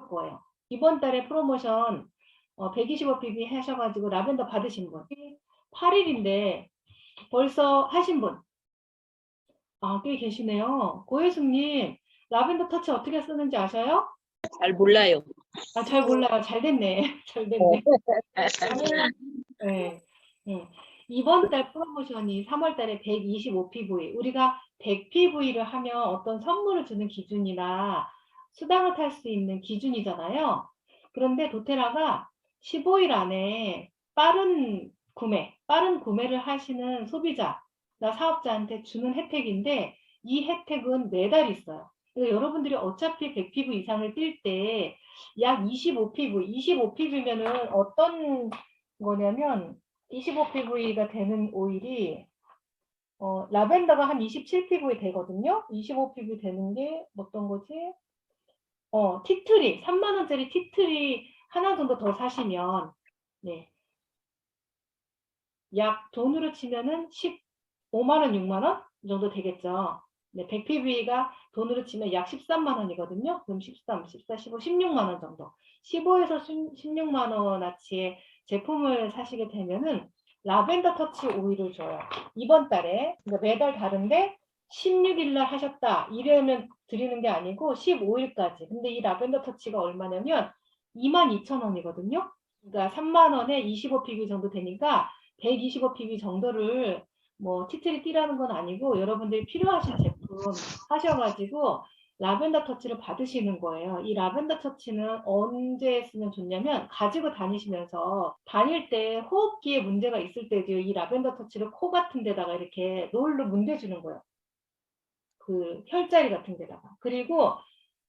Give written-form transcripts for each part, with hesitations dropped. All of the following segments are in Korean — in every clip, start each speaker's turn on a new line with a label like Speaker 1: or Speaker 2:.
Speaker 1: 거예요. 이번 달에 프로모션 125pb 하셔가지고 라벤더 받으신 분 8일인데 벌써 하신 분 꽤 계시네요. 고혜숙님, 라벤더 터치 어떻게 쓰는지 아셔요?
Speaker 2: 잘 몰라요.
Speaker 1: 잘 몰라요. 잘 됐네. 잘 됐네. 네. 이번 달 프로모션이 3월 달에 125pv. 우리가 100pv를 하면 어떤 선물을 주는 기준이나 수당을 탈 수 있는 기준이잖아요. 그런데 도테라가 15일 안에 빠른 구매를 하시는 소비자나 사업자한테 주는 혜택인데 이 혜택은 매달 있어요. 그래서 여러분들이 어차피 100pv 이상을 뛸 때 약 25pv면은 어떤 거냐면 25pv가 되는 오일이 라벤더가 한 27pv 되거든요. 25pv 되는 게 어떤 거지? 티트리 3만원짜리 티트리 하나 정도 더 사시면 네. 약 돈으로 치면은 15만원, 6만원 정도 되겠죠. 네, 100pv가 돈으로 치면 약 13만원이거든요. 그럼 13, 14, 15, 16만원 정도. 15에서 16만원어치의 제품을 사시게 되면은 라벤더 터치 오일을 줘요. 이번 달에, 그러니까 매달 다른데 16일날 하셨다. 이러면 드리는 게 아니고 15일까지. 근데 이 라벤더 터치가 얼마냐면 22,000원이거든요. 그러니까 3만원에 25pv 정도 되니까 125pb 정도를 뭐 티트리 띠라는 건 아니고 여러분들이 필요하신 제품 하셔가지고 라벤더 터치를 받으시는 거예요. 이 라벤더 터치는 언제 쓰면 좋냐면 가지고 다니시면서 다닐 때 호흡기에 문제가 있을 때도 이 라벤더 터치를 코 같은 데다가 이렇게 롤로 문대주는 거예요. 그 혈자리 같은 데다가. 그리고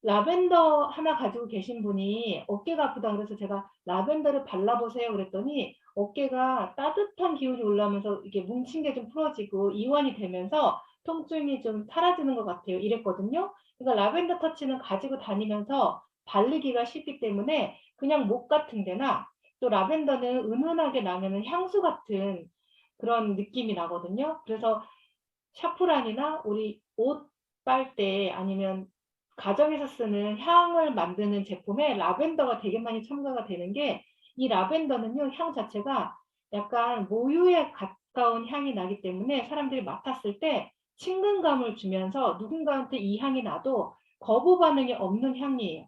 Speaker 1: 라벤더 하나 가지고 계신 분이 어깨가 아프다 그래서 제가 라벤더를 발라보세요 그랬더니 어깨가 따뜻한 기운이 올라오면서 이게 뭉친 게 좀 풀어지고 이완이 되면서 통증이 좀 사라지는 것 같아요 이랬거든요. 그러니까 라벤더 터치는 가지고 다니면서 바르기가 쉽기 때문에 그냥 목 같은 데나 또 라벤더는 은은하게 나면 향수 같은 그런 느낌이 나거든요. 그래서 샤프란이나 우리 옷 빨대 아니면 가정에서 쓰는 향을 만드는 제품에 라벤더가 되게 많이 첨가가 되는 게 이 라벤더는요 향 자체가 약간 모유에 가까운 향이 나기 때문에 사람들이 맡았을 때 친근감을 주면서 누군가한테 이 향이 나도 거부 반응이 없는 향이에요.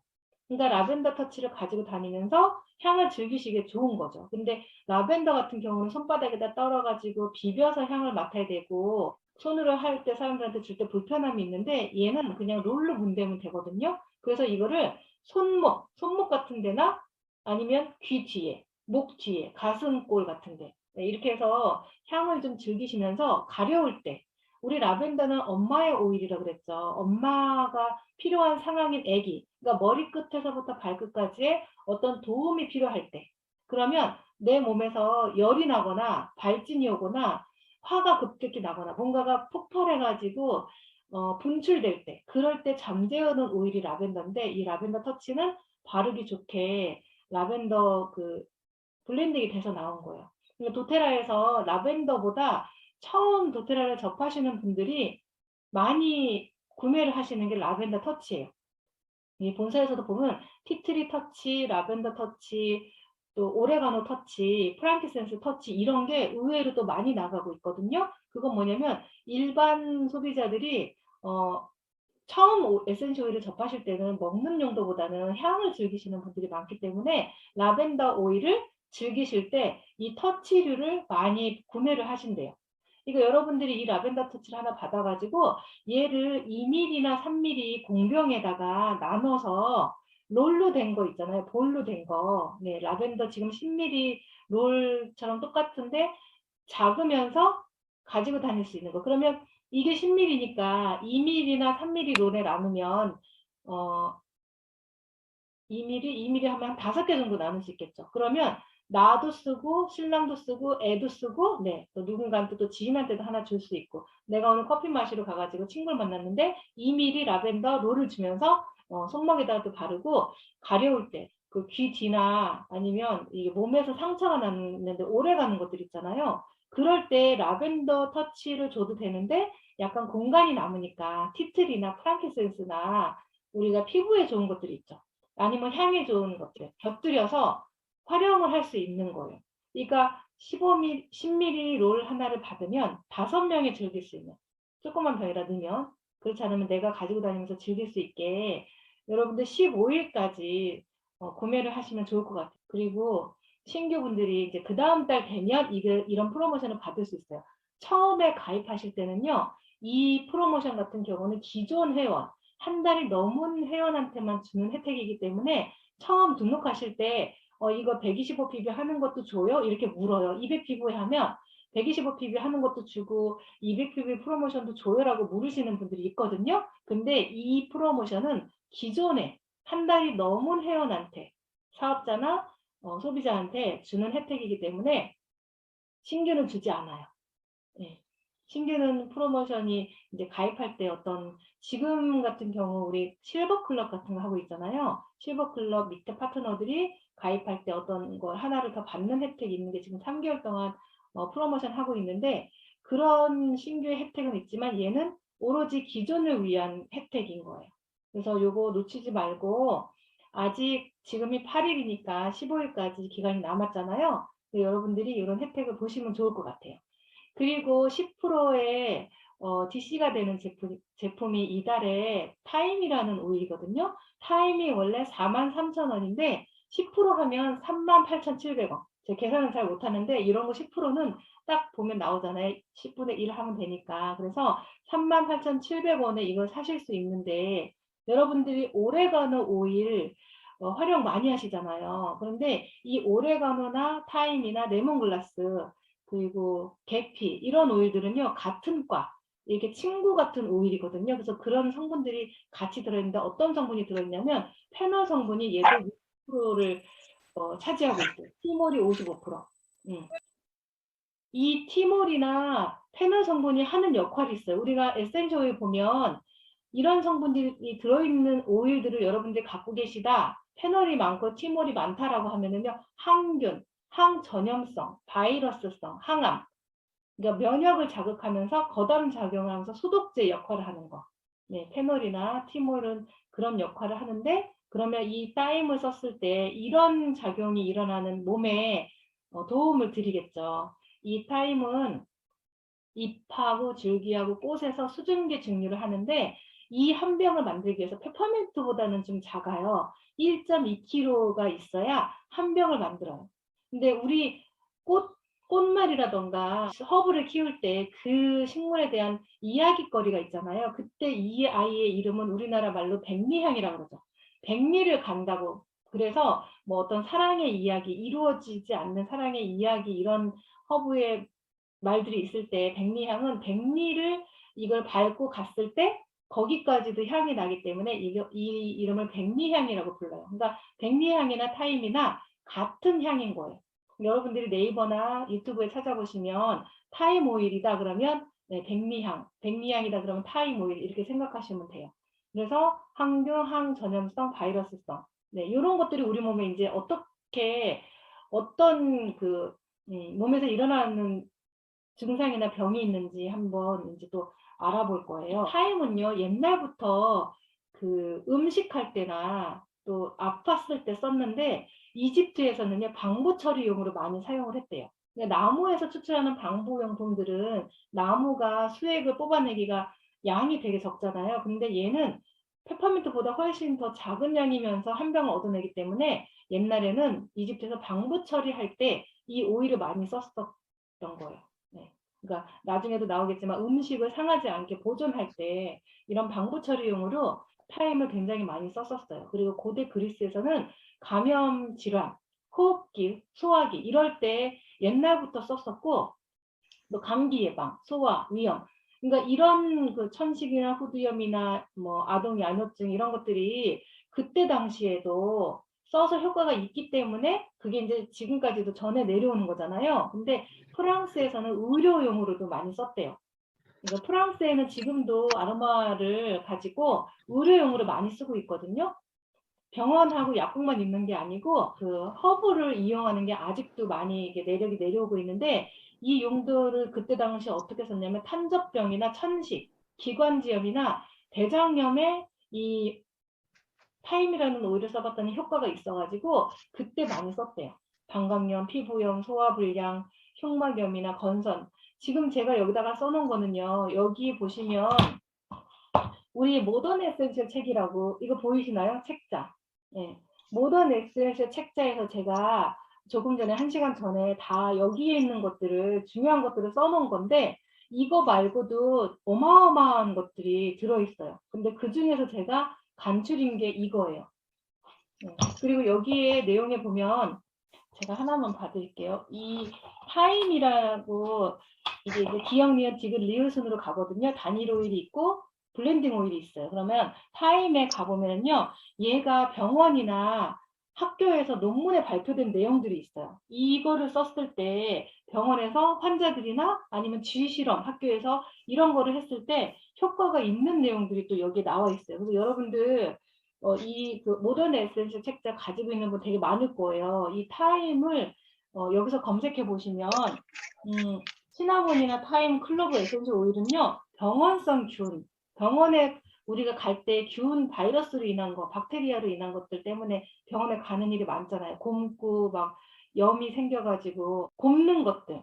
Speaker 1: 그러니까 라벤더 터치를 가지고 다니면서 향을 즐기시기에 좋은 거죠. 근데 라벤더 같은 경우는 손바닥에다 떨어가지고 비벼서 향을 맡아야 되고 손으로 할 때 사람들한테 줄 때 불편함이 있는데 얘는 그냥 롤로 문대면 되거든요. 그래서 이거를 손목 같은 데나 아니면 귀 뒤에, 목 뒤에, 가슴골 같은 데 이렇게 해서 향을 좀 즐기시면서 가려울 때 우리 라벤더는 엄마의 오일이라 그랬죠. 엄마가 필요한 상황인 아기, 그러니까 머리끝에서부터 발끝까지의 어떤 도움이 필요할 때 그러면 내 몸에서 열이 나거나 발진이 오거나 화가 급격히 나거나 뭔가가 폭발해가지고 분출될 때 그럴 때 잠재우는 오일이 라벤더인데 이 라벤더 터치는 바르기 좋게 라벤더 그 블렌딩이 돼서 나온 거예요. 그러니까 도테라에서 라벤더보다 처음 도테라를 접하시는 분들이 많이 구매를 하시는 게 라벤더 터치예요. 이 본사에서도 보면 티트리 터치, 라벤더 터치, 또 오레가노 터치, 프랑키센스 터치 이런 게 의외로 또 많이 나가고 있거든요. 그건 뭐냐면 일반 소비자들이 처음 에센셜 오일을 접하실 때는 먹는 용도보다는 향을 즐기시는 분들이 많기 때문에 라벤더 오일을 즐기실 때 이 터치류를 많이 구매를 하신대요. 이거 여러분들이 이 라벤더 터치를 하나 받아가지고 얘를 2mm나 3mm 공병에다가 나눠서 롤로 된 거 있잖아요. 볼로 된 거. 네, 라벤더 지금 10mm 롤처럼 똑같은데 작으면서 가지고 다닐 수 있는 거. 그러면 이게 10mm니까 2mm나 3mm 롤에 나누면 2mm 하면 한 5개 정도 나눌 수 있겠죠. 그러면 나도 쓰고 신랑도 쓰고 애도 쓰고 또 누군가한테 또 지인한테도 하나 줄 수 있고 내가 오늘 커피 마시러 가가지고 친구를 만났는데 2mm 라벤더 롤을 주면서 손목에다가 또 바르고 가려울 때 그 귀 뒤나 아니면 이 몸에서 상처가 났는데 오래 가는 것들 있잖아요. 그럴 때 라벤더 터치를 줘도 되는데 약간 공간이 남으니까 티트리나 프랑키센스나 우리가 피부에 좋은 것들이 있죠. 아니면 향이 좋은 것들 곁들여서 활용을 할 수 있는 거예요. 그러니까 15ml, 10ml 롤 하나를 받으면 5명이 즐길 수 있는 조그만 병에다 넣으면 그렇지 않으면 내가 가지고 다니면서 즐길 수 있게 여러분들 15일까지 구매를 하시면 좋을 것 같아요. 그리고 신규분들이 이제 그 다음 달 되면 이런 프로모션을 받을 수 있어요. 처음에 가입하실 때는요. 이 프로모션 같은 경우는 기존 회원, 한 달이 넘은 회원한테만 주는 혜택이기 때문에 처음 등록하실 때 이거 125pb 하는 것도 줘요? 이렇게 물어요. 200pb 하면 125pb 하는 것도 주고 200pb 프로모션도 줘요라고 물으시는 분들이 있거든요. 근데 이 프로모션은 기존에 한 달이 넘은 회원한테 사업자나 소비자한테 주는 혜택이기 때문에 신규는 주지 않아요. 네. 신규는 프로모션이 이제 가입할 때 어떤 지금 같은 경우 우리 실버 클럽 같은 거 하고 있잖아요. 실버 클럽 밑에 파트너들이 가입할 때 어떤 걸 하나를 더 받는 혜택이 있는 게 지금 3개월 동안 프로모션 하고 있는데 그런 신규의 혜택은 있지만 얘는 오로지 기존을 위한 혜택인 거예요. 그래서 요거 놓치지 말고 아직 지금이 8일이니까 15일까지 기간이 남았잖아요. 여러분들이 이런 혜택을 보시면 좋을 것 같아요. 그리고 10%의 DC가 되는 제품이 이달에 타임이라는 오일이거든요. 타임이 원래 43,000원인데 10% 하면 38,700원. 제가 계산은 잘 못하는데 이런 거 10%는 딱 보면 나오잖아요. 10분의 1 하면 되니까. 그래서 38,700원에 이걸 사실 수 있는데 여러분들이 오레가노 오일 활용 많이 하시잖아요. 그런데 이 오레가노나 타임이나 레몬글라스 그리고 계피 이런 오일들은요 같은 과 이렇게 친구 같은 오일이거든요. 그래서 그런 성분들이 같이 들어있는데 어떤 성분이 들어있냐면 페놀 성분이 얘도 60%를 차지하고 있어요. 티몰이 55%. 이 티몰이나 페놀 성분이 하는 역할이 있어요. 우리가 에센셜 오일 보면 이런 성분들이 들어있는 오일들을 여러분들이 갖고 계시다. 페놀이 많고 티몰이 많다라고 하면은요 항균, 항전염성, 바이러스성, 항암 그러니까 면역을 자극하면서 거담 작용을 하면서 소독제 역할을 하는 거. 네, 페놀이나 티몰은 그런 역할을 하는데 그러면 이 타임을 썼을 때 이런 작용이 일어나는 몸에 도움을 드리겠죠. 이 타임은 잎하고 줄기하고 꽃에서 수증기 증류를 하는데 이 한 병을 만들기 위해서 페퍼민트보다는 좀 작아요. 1.2kg가 있어야 한 병을 만들어요. 근데 우리 꽃말이라던가 허브를 키울 때 그 식물에 대한 이야깃거리가 있잖아요. 그때 이 아이의 이름은 우리나라 말로 백리향이라고 그러죠. 백리를 간다고. 그래서 뭐 어떤 사랑의 이야기, 이루어지지 않는 사랑의 이야기 이런 허브의 말들이 있을 때 백리향은 백리를 이걸 밟고 갔을 때 거기까지도 향이 나기 때문에 이 이름을 백리향이라고 불러요. 그러니까 백리향이나 타임이나 같은 향인 거예요. 여러분들이 네이버나 유튜브에 찾아보시면 타임 오일이다 그러면 네, 백리향, 백리향이다 그러면 타임 오일 이렇게 생각하시면 돼요. 그래서 항균, 항전염성, 바이러스성 네, 이런 것들이 우리 몸에 이제 어떻게 어떤 그 몸에서 일어나는 증상이나 병이 있는지 한번 이제 또 알아볼 거예요. 타임은요, 옛날부터 그 음식할 때나 또 아팠을 때 썼는데 이집트에서는요, 방부 처리용으로 많이 사용을 했대요. 나무에서 추출하는 방부용품들은 나무가 수액을 뽑아내기가 양이 되게 적잖아요. 근데 얘는 페퍼민트보다 훨씬 더 작은 양이면서 한 병을 얻어내기 때문에 옛날에는 이집트에서 방부 처리할 때 이 오일을 많이 썼었던 거예요. 네. 그러니까 나중에도 나오겠지만 음식을 상하지 않게 보존할 때 이런 방부 처리용으로 타임을 굉장히 많이 썼었어요. 그리고 고대 그리스에서는 감염 질환, 호흡기, 소화기 이럴 때 옛날부터 썼었고 또 감기 예방, 소화, 위염 그러니까 이런 그 천식이나 후두염이나 뭐 아동 야뇨증 이런 것들이 그때 당시에도 써서 효과가 있기 때문에 그게 이제 지금까지도 전해 내려오는 거잖아요. 근데 프랑스에서는 의료용으로도 많이 썼대요. 그러니까 프랑스에는 지금도 아로마를 가지고 의료용으로 많이 쓰고 있거든요. 병원하고 약국만 있는 게 아니고 그 허브를 이용하는 게 아직도 많이 이게 내력이 내려오고 있는데 이 용도를 그때 당시 어떻게 썼냐면 탄저병이나 천식, 기관지염이나 대장염에 이 타임이라는 오일을 써봤더니 효과가 있어가지고 그때 많이 썼대요. 방광염, 피부염, 소화불량, 흉막염이나 건선. 지금 제가 여기다가 써놓은 거는요. 여기 보시면 우리 모던 에센셜 책이라고 이거 보이시나요? 책자. 예. 모던 에센셜 책자에서 제가 조금 전에 1시간 전에 다 여기에 있는 것들을 중요한 것들을 써놓은 건데 이거 말고도 어마어마한 것들이 들어있어요. 근데 그 중에서 제가 간추린 게 이거예요. 예. 그리고 여기에 내용에 보면 제가 하나만 봐드릴게요. 이 타임이라고 이게 기억, 니은, 디귿, 리을 순으로 가거든요. 단일 오일이 있고 블렌딩 오일이 있어요. 그러면 타임에 가보면요. 얘가 병원이나 학교에서 논문에 발표된 내용들이 있어요. 이거를 썼을 때 병원에서 환자들이나 아니면 지휘실험 학교에서 이런 거를 했을 때 효과가 있는 내용들이 또 여기에 나와 있어요. 그래서 여러분들 이 모던 에센셜 책자 가지고 있는 분 되게 많을 거예요. 이 타임을 여기서 검색해 보시면 시나몬이나 타임 클로브 에센셜 오일은요. 병원성 균, 병원에 우리가 갈 때 균 바이러스로 인한 거, 박테리아로 인한 것들 때문에 병원에 가는 일이 많잖아요. 곰고 막 염이 생겨가지고 곪는 것들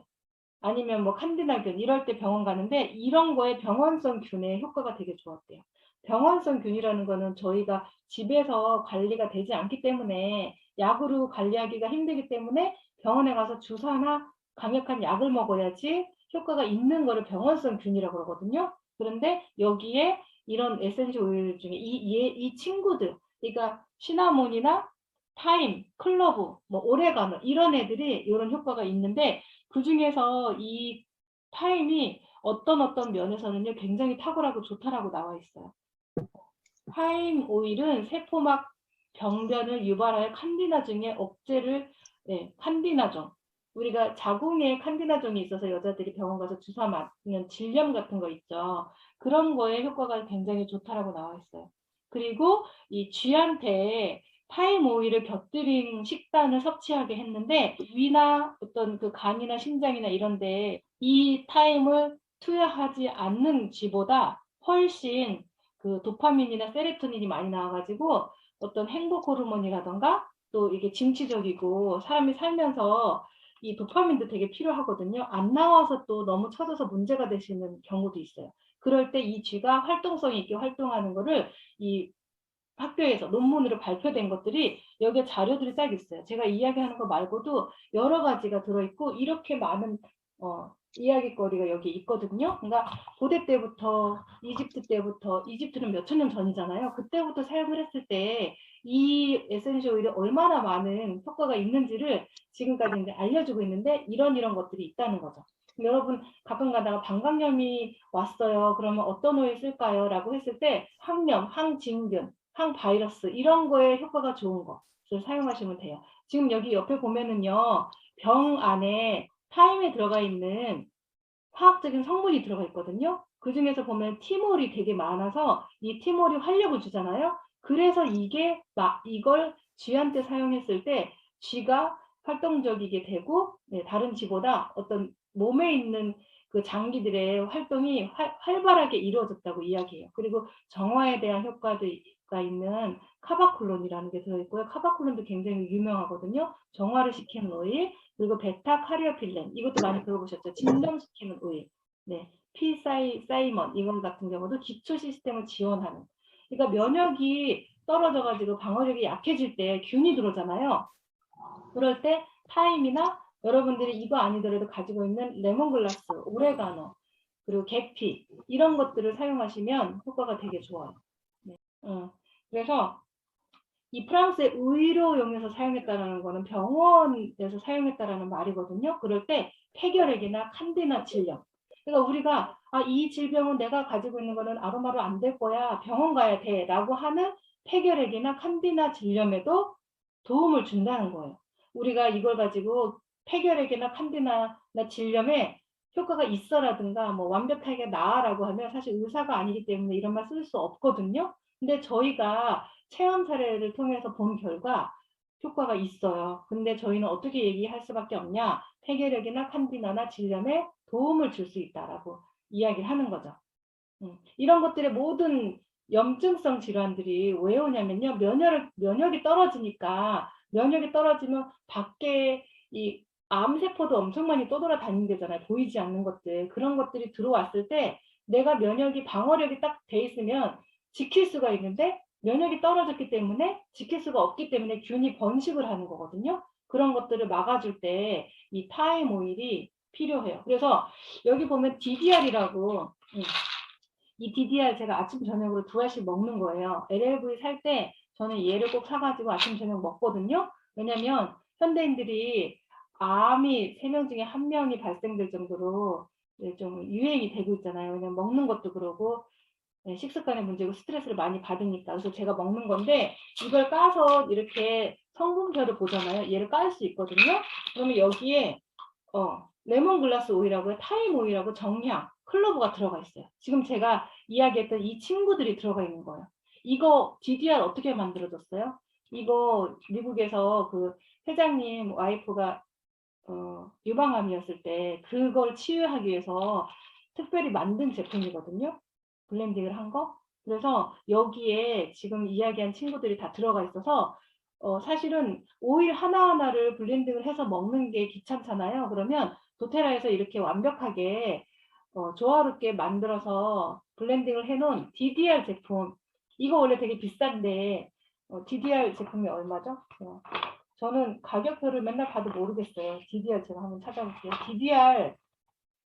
Speaker 1: 아니면 뭐 칸디나균 이럴 때 병원 가는데 이런 거에 병원성 균의 효과가 되게 좋았대요. 병원성 균이라는 거는 저희가 집에서 관리가 되지 않기 때문에 약으로 관리하기가 힘들기 때문에 병원에 가서 주사나 강력한 약을 먹어야지 효과가 있는 거를 병원성 균이라고 그러거든요. 그런데 여기에 이런 에센셜 오일 중에 이 친구들, 그러니까 시나몬이나 타임, 클로브, 뭐 오레가노 이런 애들이 이런 효과가 있는데 그 중에서 이 타임이 어떤 면에서는요 굉장히 탁월하고 좋다라고 나와 있어요. 타임 오일은 세포막 병변을 유발할 칸디나종의 억제를 칸디나종 우리가 자궁에 칸디나종이 있어서 여자들이 병원 가서 주사 맞는 질염 같은 거 있죠. 그런 거에 효과가 굉장히 좋다라고 나와 있어요. 그리고 이 쥐한테 타임 오일을 곁들인 식단을 섭취하게 했는데 위나 어떤 그 간이나 심장이나 이런데 이 타임을 투여하지 않는 쥐보다 훨씬 그 도파민이나 세로토닌이 많이 나와가지고 어떤 행복 호르몬이라던가 또 이게 진취적이고 사람이 살면서 이 도파민도 되게 필요하거든요. 안 나와서 또 너무 처져서 문제가 되시는 경우도 있어요. 그럴 때 이 쥐가 활동성 있게 활동하는 거를 이 학교에서 논문으로 발표된 것들이 여기에 자료들이 딱 있어요. 제가 이야기하는 거 말고도 여러 가지가 들어있고 이렇게 많은 이야기거리가 여기 있거든요. 그러니까 고대 때부터 이집트는 몇천 년 전이잖아요. 그때부터 사용을 했을 때 이 에센셜 오일이 얼마나 많은 효과가 있는지를 지금까지 이제 알려주고 있는데 이런 것들이 있다는 거죠. 여러분 가끔 가다가 방광염이 왔어요. 그러면 어떤 오일 쓸까요? 라고 했을 때 항염, 항진균, 항바이러스 이런 거에 효과가 좋은 것을 사용하시면 돼요. 지금 여기 옆에 보면은요. 병 안에 타임에 들어가 있는 화학적인 성분이 들어가 있거든요. 그 중에서 보면 티몰이 되게 많아서 이 티몰이 활력을 주잖아요. 그래서 이걸 쥐한테 사용했을 때 쥐가 활동적이게 되고 다른 쥐보다 어떤 몸에 있는 그 장기들의 활동이 활발하게 이루어졌다고 이야기해요. 그리고 정화에 대한 효과가 있는 카바콜론이라는 게 들어있고요. 카바콜론도 굉장히 유명하거든요. 정화를 시키는 오일, 그리고 베타 카리오필렌 이것도 많이 들어보셨죠? 진정시키는 오일. 네, 피사이먼 이건 같은 경우도 기초 시스템을 지원하는. 그러니까 면역이 떨어져가지고 방어력이 약해질 때 균이 들어오잖아요. 그럴 때 타임이나 여러분들이 이거 아니더라도 가지고 있는 레몬글라스, 오레가노, 그리고 계피 이런 것들을 사용하시면 효과가 되게 좋아요. 네. 그래서 이 프랑스의 의료용에서 사용했다는 거는 병원에서 사용했다라는 말이거든요. 그럴 때 폐결핵이나 칸디나 질염. 그러니까 우리가 이 질병은 내가 가지고 있는 거는 아로마로 안 될 거야. 병원 가야 돼. 라고 하는 폐결핵이나 칸디나 질염에도 도움을 준다는 거예요. 우리가 이걸 가지고 폐결핵이나 칸디나 질염에 효과가 있어라든가 뭐 완벽하게 나아라고 하면 사실 의사가 아니기 때문에 이런 말 쓸 수 없거든요. 근데 저희가 체험 사례를 통해서 본 결과 효과가 있어요. 근데 저희는 어떻게 얘기할 수밖에 없냐? 폐결핵이나 칸디나나 질염에 도움을 줄 수 있다라고 이야기를 하는 거죠. 이런 것들의 모든 염증성 질환들이 왜 오냐면요. 면역이 떨어지니까, 면역이 떨어지면 밖에 이 암세포도 엄청 많이 떠돌아다니는 데잖아요. 보이지 않는 것들. 그런 것들이 들어왔을 때 내가 면역이 방어력이 딱 돼 있으면 지킬 수가 있는데, 면역이 떨어졌기 때문에 지킬 수가 없기 때문에 균이 번식을 하는 거거든요. 그런 것들을 막아줄 때 이 타임 오일이 필요해요. 그래서 여기 보면 DDR이라고, 이 DDR 제가 아침 저녁으로 2알씩 먹는 거예요. LLV 살 때 저는 얘를 꼭 사가지고 아침 저녁 먹거든요. 왜냐면 현대인들이 암이 3명 중에 1명이 발생될 정도로 좀 유행이 되고 있잖아요. 왜냐면 먹는 것도 그러고 식습관의 문제고 스트레스를 많이 받으니까. 그래서 제가 먹는 건데, 이걸 까서 이렇게 성분표를 보잖아요. 얘를 깔 수 있거든요. 그러면 여기에 레몬글라스 오일하고 타임 오일하고 정향, 클로브가 들어가 있어요. 지금 제가 이야기했던 이 친구들이 들어가 있는 거예요. 이거 DDR 어떻게 만들어졌어요? 이거 미국에서 그 회장님 와이프가 유방암이었을 때 그걸 치유하기 위해서 특별히 만든 제품이거든요. 블렌딩을 한 거. 그래서 여기에 지금 이야기한 친구들이 다 들어가 있어서 사실은 오일 하나하나를 블렌딩을 해서 먹는 게 귀찮잖아요. 그러면 도테라에서 이렇게 완벽하게 조화롭게 만들어서 블렌딩을 해놓은 DDR 제품. 이거 원래 되게 비싼데 DDR 제품이 얼마죠? 저는 가격표를 맨날 봐도 모르겠어요. DDR 제가 한번 찾아볼게요.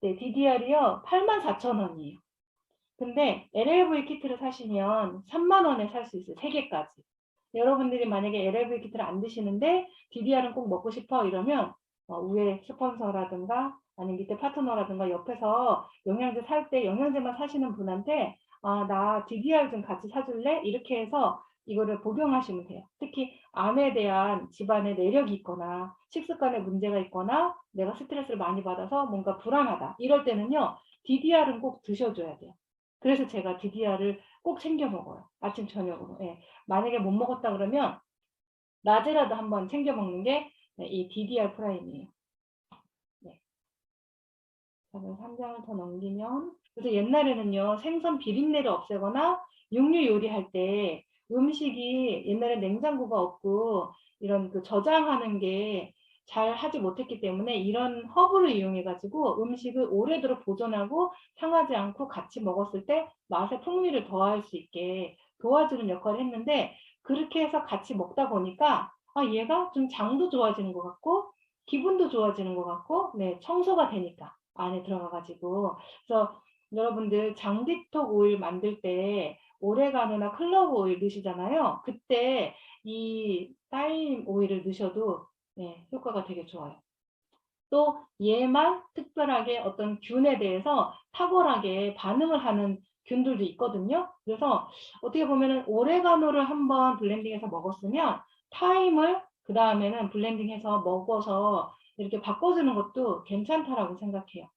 Speaker 1: DDR이요. 84,000원이에요. 근데 LLV 키트를 사시면 3만 원에 살 수 있어요. 3개까지. 여러분들이 만약에 LLV 키트를 안 드시는데 DDR은 꼭 먹고 싶어 이러면 위에 스폰서라든가 아니면 밑에 파트너라든가 옆에서 영양제 살 때 영양제만 사시는 분한테 나 DDR 좀 같이 사줄래? 이렇게 해서 이거를 복용하시면 돼요. 특히 암에 대한 집안에 내력이 있거나 식습관에 문제가 있거나 내가 스트레스를 많이 받아서 뭔가 불안하다. 이럴 때는요. DDR은 꼭 드셔줘야 돼요. 그래서 제가 DDR을 꼭 챙겨 먹어요. 아침 저녁으로. 예. 만약에 못 먹었다 그러면 낮에라도 한번 챙겨 먹는 게 이 DDR 프라임이에요. 네. 3장을 더 넘기면, 그래서 옛날에는요 생선 비린내를 없애거나 육류 요리할 때 음식이 옛날에 냉장고가 없고 이런 그 저장하는 게 잘 하지 못했기 때문에 이런 허브를 이용해 가지고 음식을 오래도록 보존하고 상하지 않고 같이 먹었을 때 맛의 풍미를 더할 수 있게 도와주는 역할을 했는데, 그렇게 해서 같이 먹다 보니까 얘가 좀 장도 좋아지는 것 같고 기분도 좋아지는 것 같고, 네, 청소가 되니까 안에 들어가 가지고. 그래서 여러분들 장디톡 오일 만들 때 오레가노나 클로브 오일 넣으시잖아요. 그때 이 타임 오일을 넣으셔도 네, 효과가 되게 좋아요. 또 얘만 특별하게 어떤 균에 대해서 탁월하게 반응을 하는 균들도 있거든요. 그래서 어떻게 보면은 오레가노를 한번 블렌딩해서 먹었으면 타임을 그 다음에는 블렌딩해서 먹어서 이렇게 바꿔주는 것도 괜찮다라고 생각해요.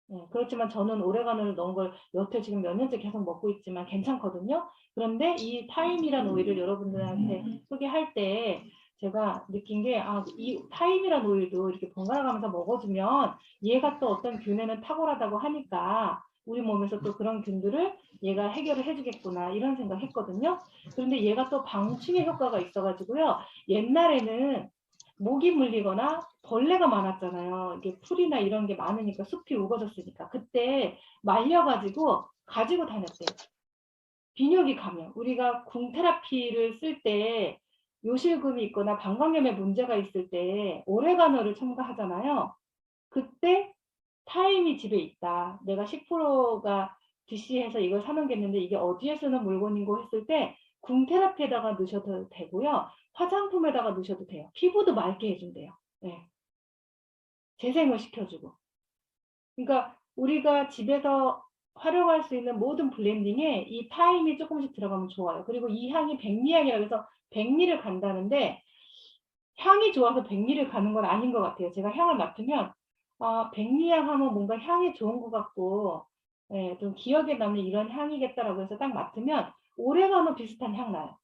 Speaker 1: 네, 그렇지만 저는 오레가노를 넣은 걸 여태 지금 몇 년째 계속 먹고 있지만 괜찮거든요. 그런데 이 타임이란 오일을 여러분들한테 소개할 때 제가 느낀 게 이 타임이란 오일도 이렇게 번갈아 가면서 먹어주면 얘가 또 어떤 균에는 탁월하다고 하니까 우리 몸에서 또 그런 균들을 얘가 해결을 해주겠구나 이런 생각했거든요. 그런데 얘가 또 방충의 효과가 있어가지고요. 옛날에는 모기 물리거나 벌레가 많았잖아요. 이게 풀이나 이런 게 많으니까 숲이 우거졌으니까 그때 말려가지고 가지고 다녔대요. 비뇨기 감염. 우리가 궁 테라피를 쓸 때 요실금이 있거나 방광염에 문제가 있을 때 오레가노를 첨가하잖아요. 그때 타임이 집에 있다. 내가 10%가 DC해서 이걸 사놓겠는데 이게 어디에 쓰는 물건인고 했을 때 궁 테라피에다가 넣으셔도 되고요. 화장품에다가 넣으셔도 돼요. 피부도 맑게 해준대요. 네. 재생을 시켜주고. 그러니까 우리가 집에서 활용할 수 있는 모든 블렌딩에 이 타임이 조금씩 들어가면 좋아요. 그리고 이 향이 백리향이라고 해서 백리를 간다는데 향이 좋아서 백리를 가는 건 아닌 것 같아요. 제가 향을 맡으면 백리향 하면 뭔가 향이 좋은 것 같고 좀 기억에 남는 이런 향이겠다라고 해서 딱 맡으면 오래가는 비슷한 향 나요.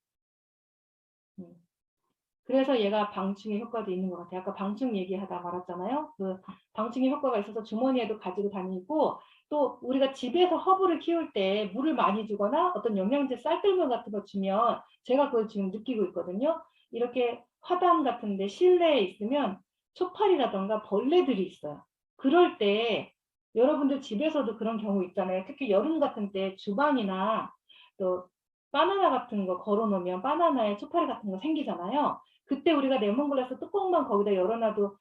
Speaker 1: 그래서 얘가 방충의 효과도 있는 것 같아요. 아까 방충 얘기하다 말았잖아요. 그 방충의 효과가 있어서 주머니에도 가지고 다니고 또 우리가 집에서 허브를 키울 때 물을 많이 주거나 어떤 영양제 쌀뜨물 같은 거 주면 제가 그걸 지금 느끼고 있거든요. 이렇게 화단 같은데 실내에 있으면 초파리라던가 벌레들이 있어요. 그럴 때 여러분들 집에서도 그런 경우 있잖아요. 특히 여름 같은 때 주방이나 또 바나나 같은 거 걸어놓으면 바나나에 초파리 같은 거 생기잖아요. 그때 우리가 레몬글라스 뚜껑만 거기다 열어놔도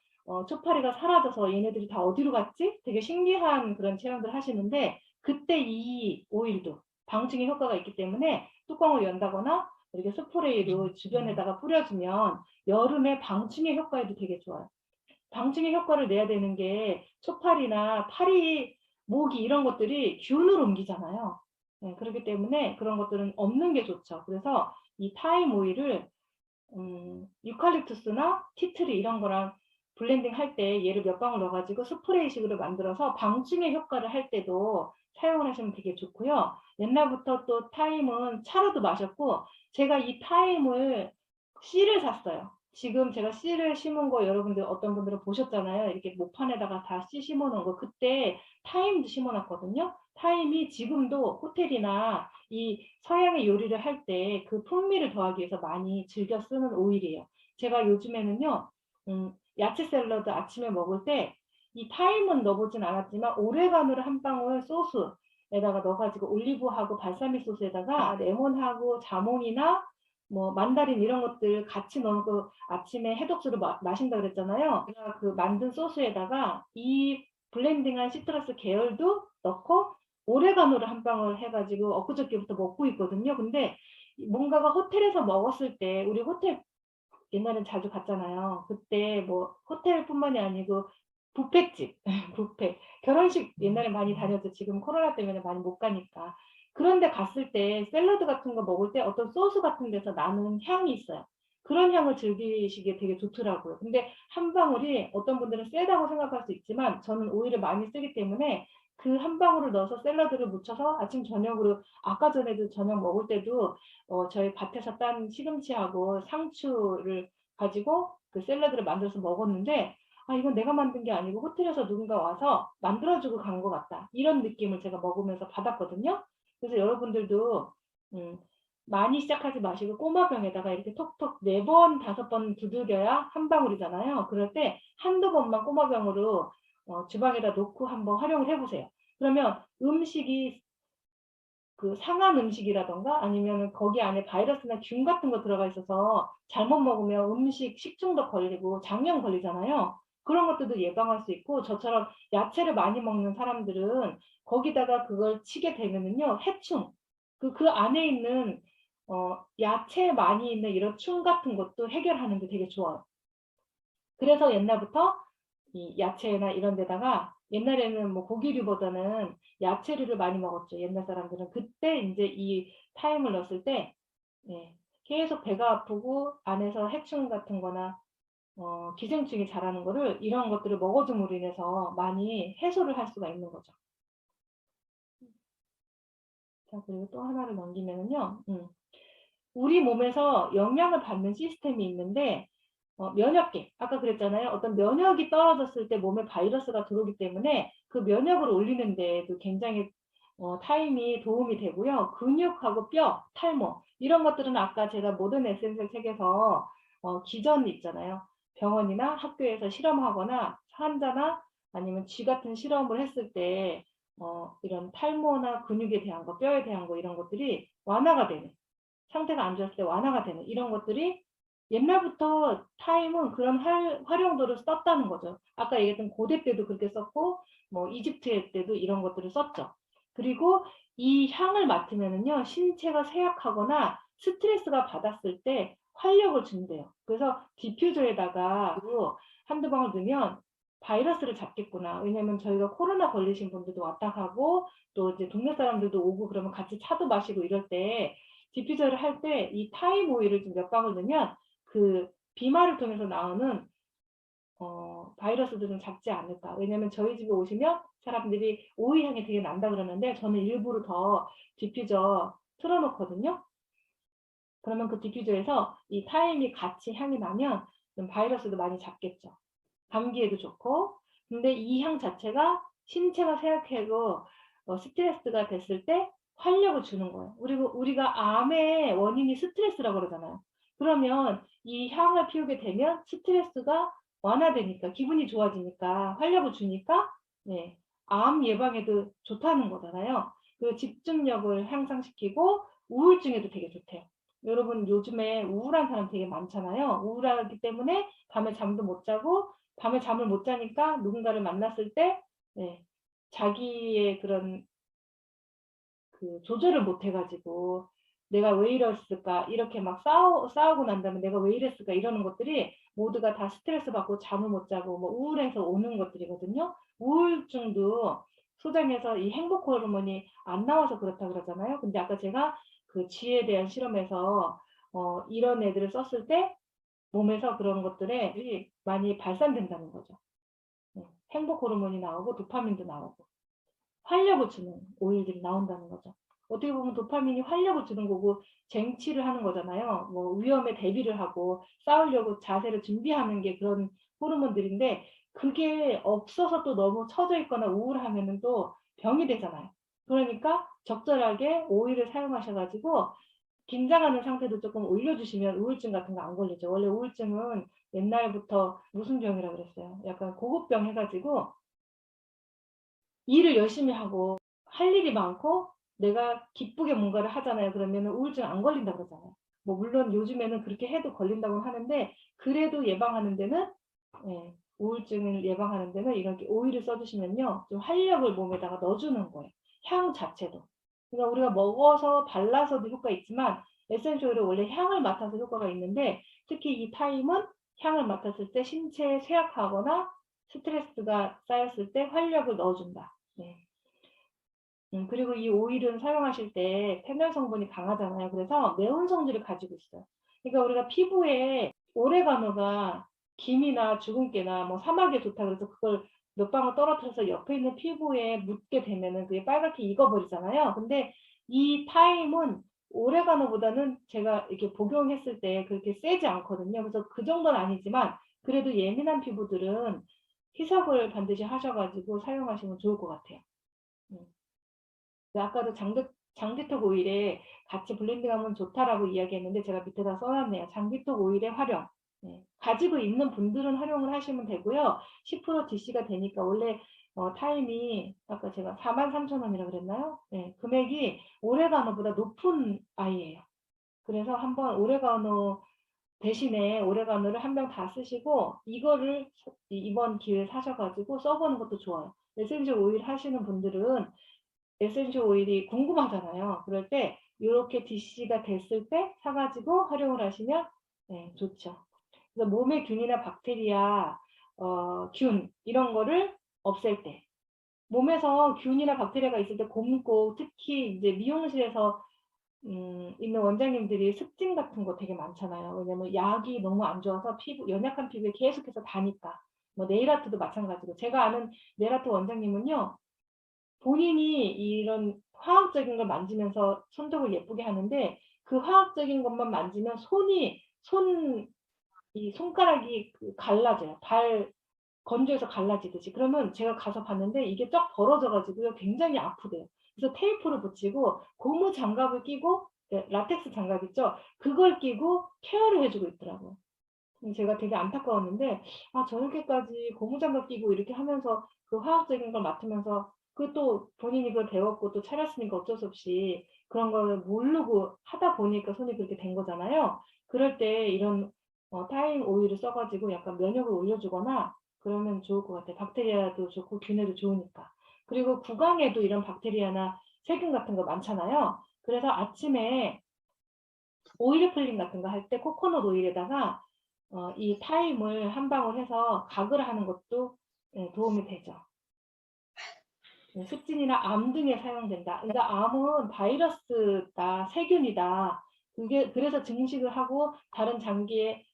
Speaker 1: 초파리가 사라져서 얘네들이 다 어디로 갔지? 되게 신기한 그런 체험들 하시는데 그때 이 오일도 방충의 효과가 있기 때문에 뚜껑을 연다거나 이렇게 스프레이로 주변에다가 뿌려주면 여름에 방충의 효과에도 되게 좋아요. 방충의 효과를 내야 되는 게 초파리나 파리, 모기 이런 것들이 균을 옮기잖아요. 네, 그렇기 때문에 그런 것들은 없는 게 좋죠. 그래서 이 타임 오일을 유칼립투스나 티트리 이런 거랑 블렌딩 할 때 얘를 몇 방울 넣어가지고 스프레이식으로 만들어서 방충의 효과를 할 때도 사용을 하시면 되게 좋고요. 옛날부터 또 타임은 차로도 마셨고 제가 이 타임을 씨를 샀어요. 지금 제가 씨를 심은 거 여러분들 어떤 분들은 보셨잖아요. 이렇게 목판에다가 다 씨 심어놓은 거. 그때 타임도 심어놨거든요. 타임이 지금도 호텔이나 이 서양의 요리를 할 때 그 풍미를 더하기 위해서 많이 즐겨 쓰는 오일이에요. 제가 요즘에는요, 야채 샐러드 아침에 먹을 때 이 타임은 넣어보진 않았지만 오레가노를 한 방울 소스에다가 넣어가지고 올리브하고 발사믹 소스에다가 레몬하고 자몽이나 뭐 만다린 이런 것들 같이 넣고 아침에 해독수로 마신다 그랬잖아요. 제가 그 만든 소스에다가 이 블렌딩한 시트러스 계열도 넣고 오레가노를 한 방울 해가지고 엊그저께부터 먹고 있거든요. 근데 뭔가가 호텔에서 먹었을 때 우리 호텔 옛날엔 자주 갔잖아요. 그때 뭐 호텔뿐만이 아니고 뷔페집, 뷔페, 결혼식 옛날에 많이 다녔죠. 지금 코로나 때문에 많이 못 가니까. 그런데 갔을 때 샐러드 같은 거 먹을 때 어떤 소스 같은 데서 나는 향이 있어요. 그런 향을 즐기시기에 되게 좋더라고요. 근데 한 방울이 어떤 분들은 세다고 생각할 수 있지만 저는 오일을 많이 쓰기 때문에 그 한 방울을 넣어서 샐러드를 묻혀서 아침 저녁으로 아까 전에도 저녁 먹을 때도 저희 밭에서 딴 시금치하고 상추를 가지고 그 샐러드를 만들어서 먹었는데 아 이건 내가 만든 게 아니고 호텔에서 누군가 와서 만들어주고 간 것 같다. 이런 느낌을 제가 먹으면서 받았거든요. 그래서 여러분들도 많이 시작하지 마시고 꼬마병에다가 이렇게 톡톡 4번, 5번 두들겨야 한 방울이잖아요. 그럴 때 한두 번만 꼬마병으로 주방에다 놓고 한번 활용을 해보세요. 그러면 음식이 그 상한 음식이라던가 아니면 거기 안에 바이러스나 균 같은 거 들어가 있어서 잘못 먹으면 음식 식중독 걸리고 장염 걸리잖아요. 그런 것들도 예방할 수 있고 저처럼 야채를 많이 먹는 사람들은 거기다가 그걸 치게 되면은요 해충 그 안에 있는 야채 많이 있는 이런 충 같은 것도 해결하는 데 되게 좋아요. 그래서 옛날부터 이 야채나 이런 데다가 옛날에는 뭐 고기류보다는 야채류를 많이 먹었죠. 옛날 사람들은. 그때 이제 이 타임을 넣었을 때 예, 계속 배가 아프고 안에서 해충 같은 거나 기생충이 자라는 거를 이런 것들을 먹어줌으로 인해서 많이 해소를 할 수가 있는 거죠. 자, 그리고 또 하나를 넘기면은요. 우리 몸에서 영향을 받는 시스템이 있는데 면역계, 아까 그랬잖아요. 어떤 면역이 떨어졌을 때 몸에 바이러스가 들어오기 때문에 그 면역을 올리는 데도 굉장히 타임이 도움이 되고요. 근육하고 뼈, 탈모 이런 것들은 아까 제가 모던 에센셜 책에서 기전 있잖아요. 병원이나 학교에서 실험하거나 환자나 아니면 쥐 같은 실험을 했을 때 이런 탈모나 근육에 대한 거, 뼈에 대한 거 이런 것들이 완화가 되는 상태가 안 좋았을 때 완화가 되는 이런 것들이 옛날부터 타임은 그런 활용도를 썼다는 거죠. 아까 얘기했던 고대 때도 그렇게 썼고 뭐 이집트 때도 이런 것들을 썼죠. 그리고 이 향을 맡으면은요 신체가 쇠약하거나 스트레스가 받았을 때 활력을 준대요. 그래서 디퓨저에다가 한두 방울 넣으면 바이러스를 잡겠구나. 왜냐면 저희가 코로나 걸리신 분들도 왔다 가고 또 이제 동네 사람들도 오고 그러면 같이 차도 마시고 이럴 때 디퓨저를 할 때 이 타임 오일을 좀 몇 방울 넣으면 그 비말을 통해서 나오는 바이러스들은 잡지 않을까. 왜냐면 저희 집에 오시면 사람들이 오일 향이 되게 난다 그러는데 저는 일부러 더 디퓨저 틀어놓거든요. 그러면 그 디퓨저에서 이 타임이 같이 향이 나면 좀 바이러스도 많이 잡겠죠. 감기에도 좋고. 근데 이 향 자체가 신체가 쇠약해고 스트레스가 됐을 때 활력을 주는 거예요. 그리고 우리가 암의 원인이 스트레스라고 그러잖아요. 그러면 이 향을 피우게 되면 스트레스가 완화되니까 기분이 좋아지니까 활력을 주니까 네, 암 예방에도 좋다는 거잖아요. 그 집중력을 향상시키고 우울증에도 되게 좋대요. 여러분 요즘에 우울한 사람 되게 많잖아요. 우울하기 때문에 밤에 잠도 못 자고 밤에 잠을 못 자니까 누군가를 만났을 때 네, 자기의 그런 그 조절을 못 해가지고 내가 왜 이랬을까 이렇게 막 싸우고 난 다음에 내가 왜 이랬을까 이러는 것들이 모두가 다 스트레스 받고 잠을 못 자고 뭐 우울해서 오는 것들이거든요. 우울증도 소장에서 이 행복 호르몬이 안 나와서 그렇다 그러잖아요. 근데 아까 제가 그 쥐에 대한 실험에서 이런 애들을 썼을 때 몸에서 그런 것들이 많이 발산된다는 거죠. 행복 호르몬이 나오고 도파민도 나오고 활력을 주는 오일들이 나온다는 거죠. 어떻게 보면 도파민이 활력을 주는 거고 쟁취를 하는 거잖아요. 뭐 위험에 대비를 하고 싸우려고 자세를 준비하는 게 그런 호르몬들인데 그게 없어서 또 너무 처져 있거나 우울하면은 또 병이 되잖아요. 그러니까 적절하게 오일을 사용하셔가지고 긴장하는 상태도 조금 올려주시면 우울증 같은 거 안 걸리죠. 원래 우울증은 옛날부터 무슨 병이라고 그랬어요. 약간 고급병 해가지고 일을 열심히 하고 할 일이 많고 내가 기쁘게 뭔가를 하잖아요. 그러면 우울증 안 걸린다고 그러잖아요. 뭐 물론 요즘에는 그렇게 해도 걸린다고 하는데 그래도 예방하는 데는 우울증을 예방하는 데는 이렇게 오일을 써주시면요. 좀 활력을 몸에다가 넣어주는 거예요. 향 자체도. 그러니까 우리가 먹어서 발라서도 효과 있지만 에센셜 오일은 원래 향을 맡아서 효과가 있는데 특히 이 타임은 향을 맡았을 때 신체에 쇠약하거나 스트레스가 쌓였을 때 활력을 넣어준다. 네. 그리고 이 오일은 사용하실 때 페놀 성분이 강하잖아요. 그래서 매운 성질을 가지고 있어요. 그러니까 우리가 피부에 오레가노가 김이나 주근깨나 뭐 사막에 좋다 그래서 그걸 몇 방울 떨어뜨려서 옆에 있는 피부에 묻게 되면은 그게 빨갛게 익어버리잖아요. 근데 이 타임은 오레가노보다는 제가 이렇게 복용했을 때 그렇게 세지 않거든요. 그래서 그 정도는 아니지만 그래도 예민한 피부들은 희석을 반드시 하셔가지고 사용하시면 좋을 것 같아요. 아까도 장지톡 오일에 같이 블렌딩하면 좋다라고 이야기했는데 제가 밑에다 써놨네요. 장지톡 오일의 활용. 가지고 있는 분들은 활용을 하시면 되고요. 10% DC가 되니까 원래 타임이 아까 제가 43,000원이라고 그랬나요? 금액이 오레가노보다 높은 아이예요. 그래서 한번 오레가노 대신에 오레가노를 한 병 다 쓰시고 이거를 이번 기회에 사셔가지고 써보는 것도 좋아요. 에센셜 오일 하시는 분들은 에센셜 오일이 궁금하잖아요. 그럴 때 이렇게 DC가 됐을 때 사가지고 활용을 하시면 좋죠. 그래서 몸의 균이나 박테리아, 균 이런 거를 없앨 때 몸에서 균이나 박테리아가 있을 때 곰고 특히 이제 미용실에서 있는 원장님들이 습진 같은 거 되게 많잖아요. 왜냐면 약이 너무 안 좋아서 피부 연약한 피부에 계속해서 다니까. 뭐 네일아트도 마찬가지고 제가 아는 네일아트 원장님은요. 본인이 이런 화학적인 걸 만지면서 손톱을 예쁘게 하는데 그 화학적인 것만 만지면 이 손가락이 갈라져요. 건조해서 갈라지듯이. 그러면 제가 가서 봤는데 이게 쫙 벌어져가지고요. 굉장히 아프대요. 그래서 테이프를 붙이고 고무 장갑을 끼고 라텍스 장갑 있죠. 그걸 끼고 케어를 해주고 있더라고요. 제가 되게 안타까웠는데 저렇게까지 고무장갑 끼고 이렇게 하면서 그 화학적인 걸 맡으면서 또 본인이 그걸 배웠고 또 차렸으니까 어쩔 수 없이 그런 걸 모르고 하다 보니까 손이 그렇게 된 거잖아요. 그럴 때 이런 타임 오일을 써가지고 약간 면역을 올려주거나 그러면 좋을 것 같아요. 박테리아도 좋고 균에도 좋으니까. 그리고 구강에도 이런 박테리아나 세균 같은 거 많잖아요. 그래서 아침에 오일 플링 같은 거 할 때 코코넛 오일에다가 이 타임을 한 방울 해서 가글 하는 것도 도움이 되죠. 습진이나 암 등에 사용된다. 그러니까 암은 바이러스다, 세균이다. 그래서 증식을 하고 다른 장기에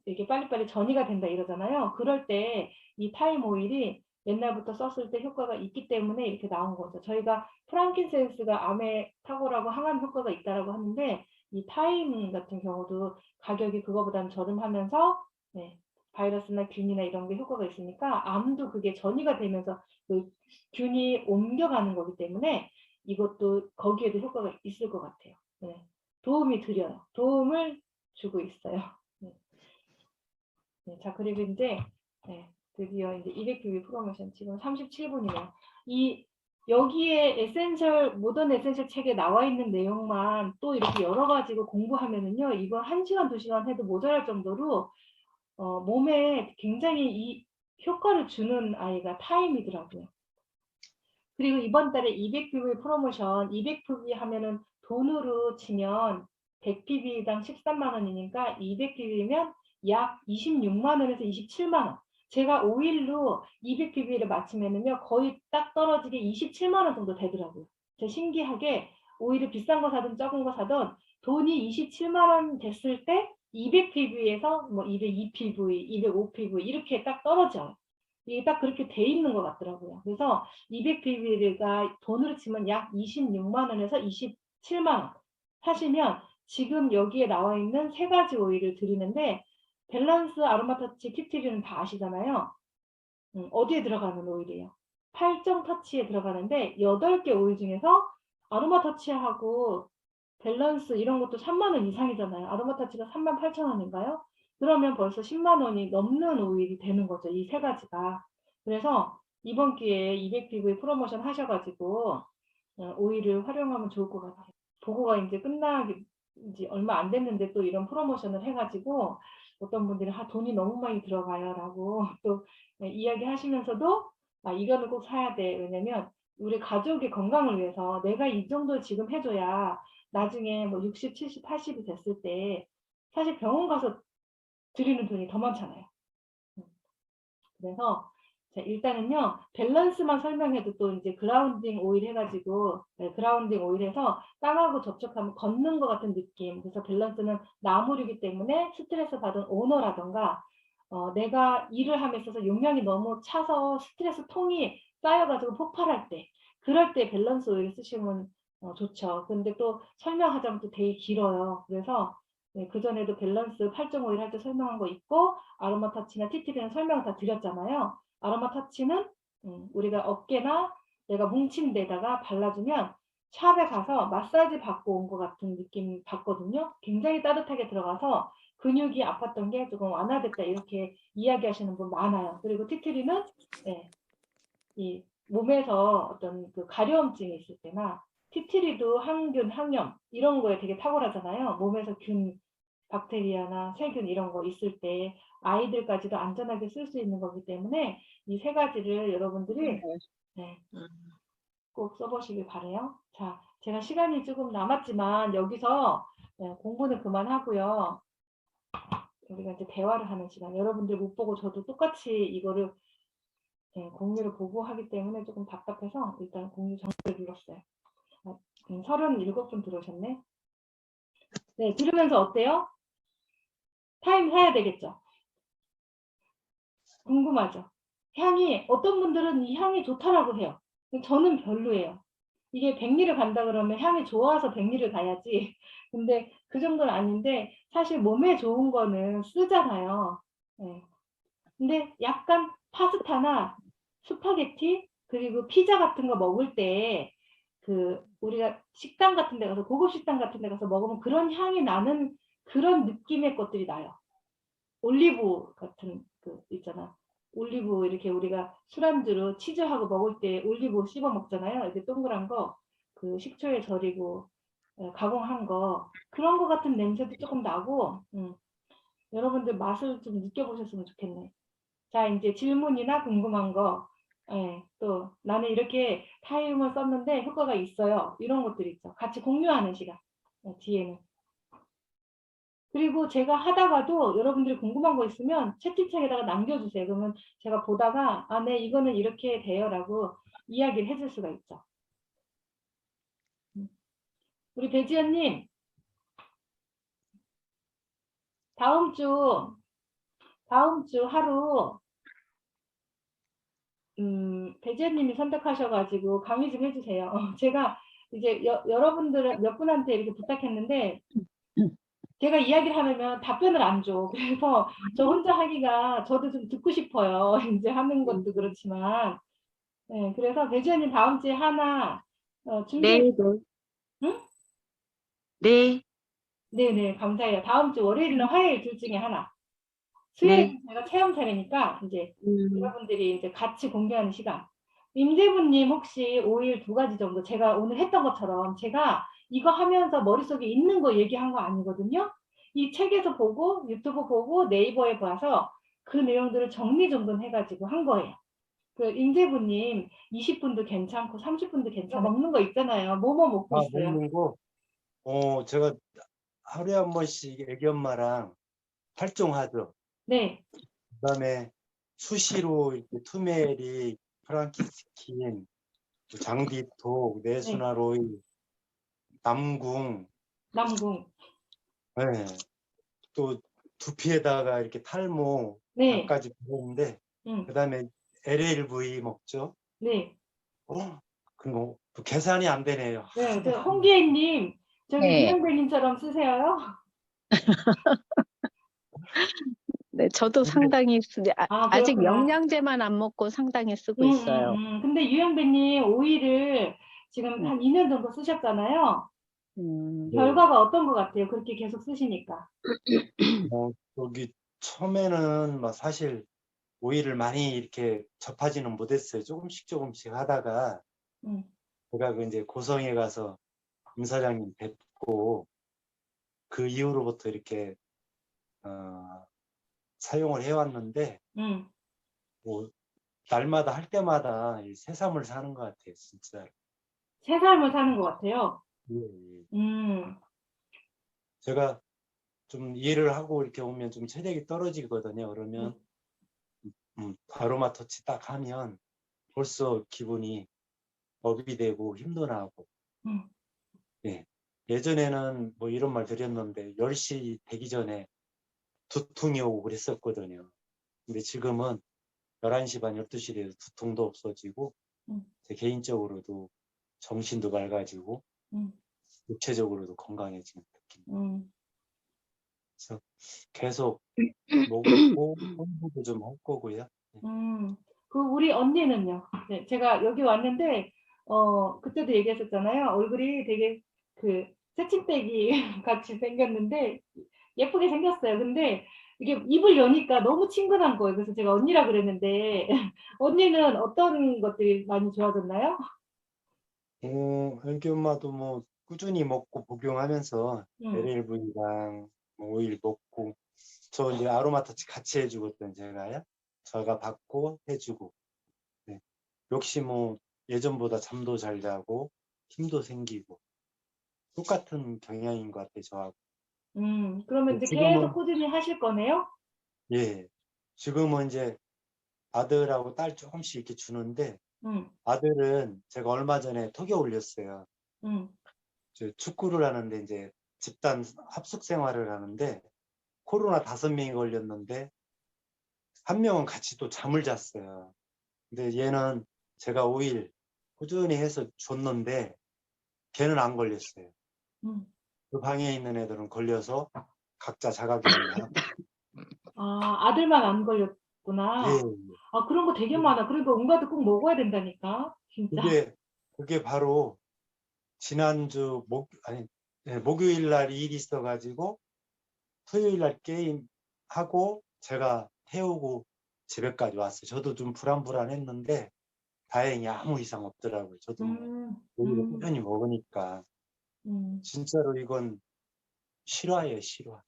Speaker 1: 이렇게 빨리빨리 전이가 된다 이러잖아요. 그럴 때 이 타임 오일이 옛날부터 썼을 때 효과가 있기 때문에 이렇게 나온 거죠. 저희가 프랑킨센스가 암에 탁월하고 항암 효과가 있다라고 하는데 이 타임 같은 경우도 가격이 그거보다는 저렴하면서 바이러스나 균이나 이런 게 효과가 있으니까 암도 그게 전이가 되면서 그 균이 옮겨가는 거기 때문에 이것도 거기에도 효과가 있을 것 같아요. 네. 도움이 드려요. 도움을 주고 있어요. 네. 네. 자, 그리고 이제 네, 드디어 이제 200PB 프로모션 지금 37분이네요. 여기에 에센셜 모던 에센셜 책에 나와 있는 내용만 또 이렇게 여러 가지로 공부하면은요, 이거 1시간 2시간 해도 모자랄 정도로 몸에 굉장히 이 효과를 주는 아이가 타임이더라고요. 그리고 이번 달에 200PB 프로모션, 200PB 하면은 돈으로 치면 100PB당 13만 원이니까 200PB면 약 26만 원에서 27만 원. 제가 5일로 200PB를 맞추면은요, 거의 딱 떨어지게 27만 원 정도 되더라고요. 제가 신기하게 오히려 비싼 거 사든 적은 거 사든 돈이 27만 원 됐을 때 200PB에서 뭐 202PV, 205PV 이렇게 딱 떨어져요. 이게 딱 그렇게 돼 있는 것 같더라고요. 그래서 200PB가 돈으로 치면 약 26만 원에서 27만 원 하시면 지금 여기에 나와 있는 세 가지 오일을 드리는데 밸런스, 아로마터치, 티트리는 다 아시잖아요. 어디에 들어가는 오일이에요? 8정 터치에 들어가는데 8개 오일 중에서 아로마터치하고 밸런스 이런 것도 3만 원 이상이잖아요. 아로마터치가 3만 8천 원인가요? 그러면 벌써 10만 원이 넘는 오일이 되는 거죠. 이 세 가지가. 그래서 이번 기회에 200PV 프로모션 하셔가지고 오일을 활용하면 좋을 것 같아요. 보고가 이제 끝나기 이제 얼마 안 됐는데 또 이런 프로모션을 해가지고 어떤 분들이 돈이 너무 많이 들어가요라고 또 이야기 하시면서도 이거는 꼭 사야 돼. 왜냐면 우리 가족의 건강을 위해서 내가 이 정도 지금 해줘야 나중에 뭐 60, 70, 80이 됐을 때 사실 병원 가서 드리는 돈이 더 많잖아요. 그래서 자, 일단은요, 밸런스만 설명해도 또 이제 그라운딩 오일 해가지고, 그라운딩 오일해서 땅하고 접촉하면 걷는 것 같은 느낌. 그래서 밸런스는 나물이기 때문에 스트레스 받은 오너라던가, 내가 일을 함에 있어서 용량이 너무 차서 스트레스 통이 쌓여가지고 폭발할 때, 그럴 때 밸런스 오일을 쓰시면 좋죠. 근데 또 설명하자면 또 되게 길어요. 그래서 네, 그전에도 밸런스 8종 오일 할 때 설명한 거 있고, 아로마 터치나 티티리는 설명 다 드렸잖아요. 아로마 터치는 우리가 어깨나 내가 뭉친 데다가 발라주면 샵에 가서 마사지 받고 온 것 같은 느낌 받거든요. 굉장히 따뜻하게 들어가서 근육이 아팠던 게 조금 완화됐다 이렇게 이야기하시는 분 많아요. 그리고 티트리는 네, 이 몸에서 어떤 그 가려움증이 있을 때나 티트리도 항균, 항염 이런 거에 되게 탁월하잖아요. 몸에서 균, 박테리아나 세균 이런 거 있을 때 아이들까지도 안전하게 쓸 수 있는 거기 때문에 이 세 가지를 여러분들이 네, 꼭 써보시길 바래요. 자, 제가 시간이 조금 남았지만 여기서 공부는 그만하고요. 우리가 이제 대화를 하는 시간. 여러분들 못 보고 저도 똑같이 이거를 공유를 보고 하기 때문에 조금 답답해서 일단 공유 정지를 눌렀어요. 37분 들어오셨네. 네, 들으면서 어때요? 타임 사야 되겠죠? 궁금하죠? 향이 어떤 분들은 이 향이 좋다라고 해요. 저는 별로예요. 이게 백리를 간다 그러면 향이 좋아서 백리를 가야지. 근데 그 정도는 아닌데 사실 몸에 좋은 거는 쓰잖아요. 네. 근데 약간 파스타나 스파게티 그리고 피자 같은 거 먹을 때 그 우리가 식당 같은 데 가서 고급 식당 같은 데 가서 먹으면 그런 향이 나는 그런 느낌의 것들이 나요. 올리브 같은 그 있잖아. 올리브 이렇게 우리가 술안주로 치즈하고 먹을 때 올리브 씹어 먹잖아요. 이렇게 동그란 거, 그 식초에 절이고 가공한 거 그런 거 같은 냄새도 조금 나고 여러분들 맛을 좀 느껴보셨으면 좋겠네. 자, 이제 질문이나 궁금한 거, 또 나는 이렇게 타임을 썼는데 효과가 있어요. 이런 것들 있죠. 같이 공유하는 시간. 뒤에는. 그리고 제가 하다가도 여러분들이 궁금한 거 있으면 채팅창에다가 남겨주세요. 그러면 제가 보다가 네, 이거는 이렇게 돼요라고 이야기를 해줄 수가 있죠. 우리 배지연님, 다음 주 하루 배지연님이 선택하셔가지고 강의 좀 해주세요. 제가 이제 여러분들 몇 분한테 이렇게 부탁했는데 제가 이야기를 하면 답변을 안 줘. 그래서 저 혼자 하기가 저도 좀 듣고 싶어요. 이제 하는 것도 그렇지만. 네, 그래서 배지연님 다음 주에 하나 준비해
Speaker 2: 네,
Speaker 1: 주세요.
Speaker 2: 네.
Speaker 1: 응?
Speaker 2: 네,
Speaker 1: 네네, 감사해요. 다음 주 월요일이나 화요일 둘 중에 하나.
Speaker 2: 네.
Speaker 1: 수요일은 제가 체험 차례니까 이제
Speaker 2: 음,
Speaker 1: 여러분들이 이제 같이 공유하는 시간. 임재부님 혹시 5일 두 가지 정도 제가 오늘 했던 것처럼 제가 이거 하면서 머릿속에 있는 거 얘기한 거 아니거든요. 이 책에서 보고 유튜브 보고 네이버에 봐서 그 내용들을 정리정돈 해가지고 한 거예요. 그 임재부님 20분도 괜찮고 30분도 괜찮아. 먹는 거 있잖아요. 뭐뭐 먹고
Speaker 3: 아,
Speaker 1: 있어요.
Speaker 3: 먹는 거? 제가 하루에 한 번씩 애기 엄마랑 활동하죠.
Speaker 1: 네,
Speaker 3: 그다음에 수시로 이렇게 투메리, 프랑키스킨, 장디톡,
Speaker 1: 네,
Speaker 3: 내수나로이, 남궁,
Speaker 1: 남궁.
Speaker 3: 네. 또 두피에다가 이렇게 탈모
Speaker 1: 네,
Speaker 3: 약까지 들었는데,
Speaker 1: 음,
Speaker 3: 그다음에 LLV 먹죠.
Speaker 1: 네.
Speaker 3: 그리고 또 계산이 안 되네요.
Speaker 1: 네, 저
Speaker 3: 하나.
Speaker 1: 홍기애님, 저기
Speaker 2: 네.
Speaker 1: 유영배님처럼 쓰세요.
Speaker 2: 네, 저도
Speaker 3: 근데
Speaker 2: 상당히
Speaker 1: 아,
Speaker 2: 아직
Speaker 1: 그렇구나.
Speaker 2: 영양제만 안 먹고 상당히 쓰고 있어요.
Speaker 1: 근데 유영배님 오일을 지금
Speaker 2: 네.
Speaker 1: 한 2년 정도 쓰셨잖아요.
Speaker 2: 음,
Speaker 3: 네.
Speaker 1: 결과가 어떤 것 같아요? 그렇게 계속 쓰시니까.
Speaker 3: 여기 처음에는 막 사실 오일을 많이 이렇게 접하지는 못했어요. 조금씩 조금씩 하다가
Speaker 1: 음,
Speaker 3: 제가 그 이제 고성에 가서 임 사장님 뵙고 그 이후로부터 이렇게 사용을 해왔는데
Speaker 1: 음.
Speaker 3: 뭐 날마다 할 때마다 이 새삼을 사는 것 같아요, 진짜.
Speaker 1: 새 삶을 사는 것 같아요.
Speaker 3: 예, 예.
Speaker 1: 음,
Speaker 3: 제가 좀 일을 하고 이렇게 오면 좀 체력이 떨어지거든요.
Speaker 1: 음,
Speaker 3: 그러면 아로마 터치 딱 하면 벌써 기분이 업이 되고 힘도 나고.
Speaker 1: 음,
Speaker 3: 예. 예전에는 뭐 이런 말 드렸는데 10시 되기 전에 두통이 오고 그랬었거든요. 근데 지금은 11시 반, 12시 돼서 두통도 없어지고
Speaker 1: 음,
Speaker 3: 제 개인적으로도 정신도 맑아지고
Speaker 1: 음,
Speaker 3: 육체적으로도 건강해지는 느낌.
Speaker 1: 음.
Speaker 3: 그래서 계속 먹고 공부도 좀 할 거고요. 예.
Speaker 1: 그 우리 언니는요. 네, 제가 여기 왔는데 그때도 얘기했었잖아요. 얼굴이 되게 그 새침대기 같이 생겼는데 예쁘게 생겼어요. 근데 이게 입을 여니까 너무 친근한 거예요. 그래서 제가 언니라 그랬는데 언니는 어떤 것들이 많이 좋아졌나요?
Speaker 3: 애기 엄마도 뭐 꾸준히 먹고 복용하면서
Speaker 1: 음,
Speaker 3: LLV랑 오일 먹고 저 이제 아로마 터치 같이 해주거든 제가요. 저가 받고 해주고. 네. 역시 뭐 예전보다 잠도 잘 자고 힘도 생기고 똑같은 경향인 것 같아요 저하고.
Speaker 1: 그러면 이제 계속
Speaker 3: 지금은
Speaker 1: 꾸준히 하실 거네요?
Speaker 3: 예 지금은 이제 아들하고 딸 조금씩 이렇게 주는데
Speaker 1: 음,
Speaker 3: 아들은 제가 얼마 전에 톡에 올렸어요.
Speaker 1: 음,
Speaker 3: 저 축구를 하는데 이제 집단 합숙 생활을 하는데 코로나 5명이 걸렸는데 한 명은 같이 또 잠을 잤어요. 근데 얘는 제가 5일 꾸준히 해서 줬는데 걔는 안 걸렸어요.
Speaker 1: 음.
Speaker 3: 그 방에 있는 애들은 걸려서 각자 자가격리 하고.
Speaker 1: 아, 아들만 안
Speaker 3: 예,
Speaker 1: 걸렸구나.
Speaker 3: 예.
Speaker 1: 아, 그런 거 되게 많아. 그러니까 응가도 꼭 먹어야 된다니까. 진짜.
Speaker 3: 그게 바로 지난주 목요일 날 일이 있어가지고 토요일 날 게임 하고 제가 태우고 집에까지 왔어요. 저도 좀 불안불안했는데 다행히 아무 이상 없더라고요. 저도 뭐
Speaker 1: 음,
Speaker 3: 오히려
Speaker 1: 음,
Speaker 3: 꾸준히 먹으니까
Speaker 1: 음,
Speaker 3: 진짜로 이건 실화예요, 실화.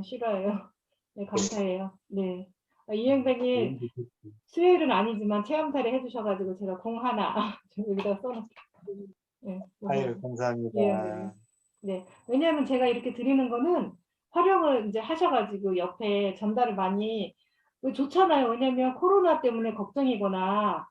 Speaker 1: 싫어요. 네, 감사해요. 네. 아, 이행백이
Speaker 3: 몸도 좋고.
Speaker 1: 수요일은 아니지만 체험사를 해주셔가지고 제가 공 하나 좀 여기다 써놓을게요. 네,
Speaker 3: 아유,
Speaker 1: 감사합니다. 이행백이.
Speaker 3: 감사합니다.
Speaker 1: 네. 왜냐하면 제가 이렇게 드리는 거는 활용을 이제 하셔가지고 옆에 전달을 많이 좋잖아요. 왜냐면 코로나 때문에 걱정이거나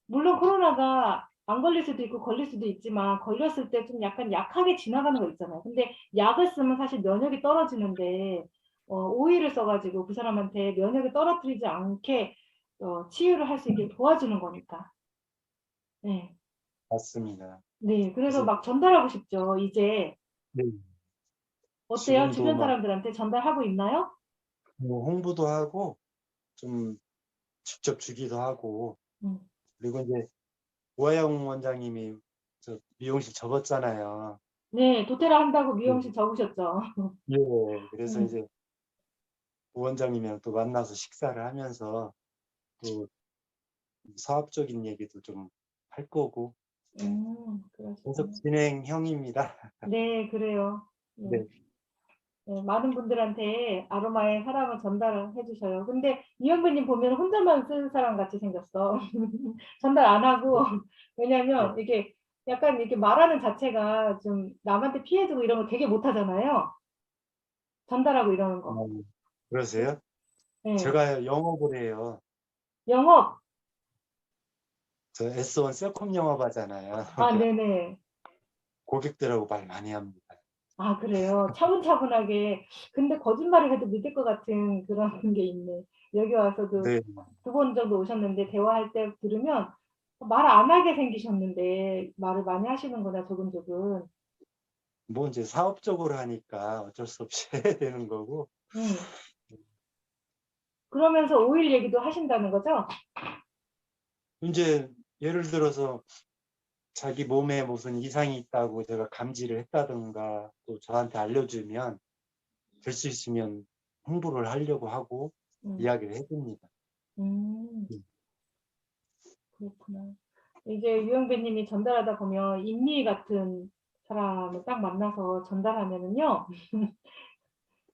Speaker 1: 물론 코로나가 안 걸릴 수도 있고 걸릴 수도 있지만 걸렸을 때 좀 약간 약하게 지나가는 거 있잖아요. 근데 약을 쓰면 사실 면역이 떨어지는데 오일을 써가지고 그 사람한테 면역이 떨어뜨리지 않게 치유를 할 수 있게 도와주는 거니까. 네,
Speaker 3: 맞습니다.
Speaker 1: 네. 그래서
Speaker 3: 그래서
Speaker 1: 막 전달하고 싶죠. 이제
Speaker 3: 네.
Speaker 1: 어때요?
Speaker 3: 지금도
Speaker 1: 주변
Speaker 3: 막
Speaker 1: 사람들한테 전달하고 있나요?
Speaker 3: 뭐 홍보도 하고 좀 직접 주기도 하고
Speaker 1: 음.
Speaker 3: 그리고 이제 오하영 원장님이 저 미용실 접었잖아요.
Speaker 1: 네, 도테라 한다고
Speaker 3: 예,
Speaker 1: 미용실 접으셨죠.
Speaker 3: 예. 그래서
Speaker 1: 음.
Speaker 3: 이제 오 원장님이랑 또 만나서 식사를 하면서 또 사업적인 얘기도 좀 할 거고 네. 계속
Speaker 1: 그러시군요.
Speaker 3: 진행형입니다.
Speaker 1: 네, 그래요. 네.
Speaker 3: 네.
Speaker 1: 네, 많은 분들한테 아로마의 사랑을 전달을 해주셔요. 근데 이현배님 보면 혼자만 쓰는 사람 같이 생겼어. 전달 안 하고.
Speaker 3: 네.
Speaker 1: 왜냐면 이게 약간 이렇게 말하는 자체가 좀 남한테 피해주고 이런 거 되게 못하잖아요. 전달하고 이러는 거.
Speaker 3: 그러세요?
Speaker 1: 네.
Speaker 3: 제가 영업을 해요.
Speaker 1: 영업.
Speaker 3: 저 S1 셀콤 영업하잖아요.
Speaker 1: 아, 네네.
Speaker 3: 고객들하고 말 많이 합니다.
Speaker 1: 아, 그래요. 차분차분하게. 근데 거짓말을 해도 믿을 것 같은 그런 게 있네. 여기 와서도
Speaker 3: 네.
Speaker 1: 2번 정도 오셨는데 대화할 때 들으면 말 안 하게 생기셨는데 말을 많이 하시는구나, 조근조근.
Speaker 3: 뭐 이제 사업적으로 하니까 어쩔 수 없이 해야 되는 거고.
Speaker 1: 음. 그러면서 오일 얘기도 하신다는 거죠?
Speaker 3: 이제 예를 들어서 자기 몸에 무슨 이상이 있다고 제가 감지를 했다든가 또 저한테 알려주면 될 수 있으면 홍보를 하려고 하고
Speaker 1: 음.
Speaker 3: 이야기를 해줍니다.
Speaker 1: 음. 그렇구나. 이제 유영배님이 전달하다 보면 인미 같은 사람을 딱 만나서 전달하면은요,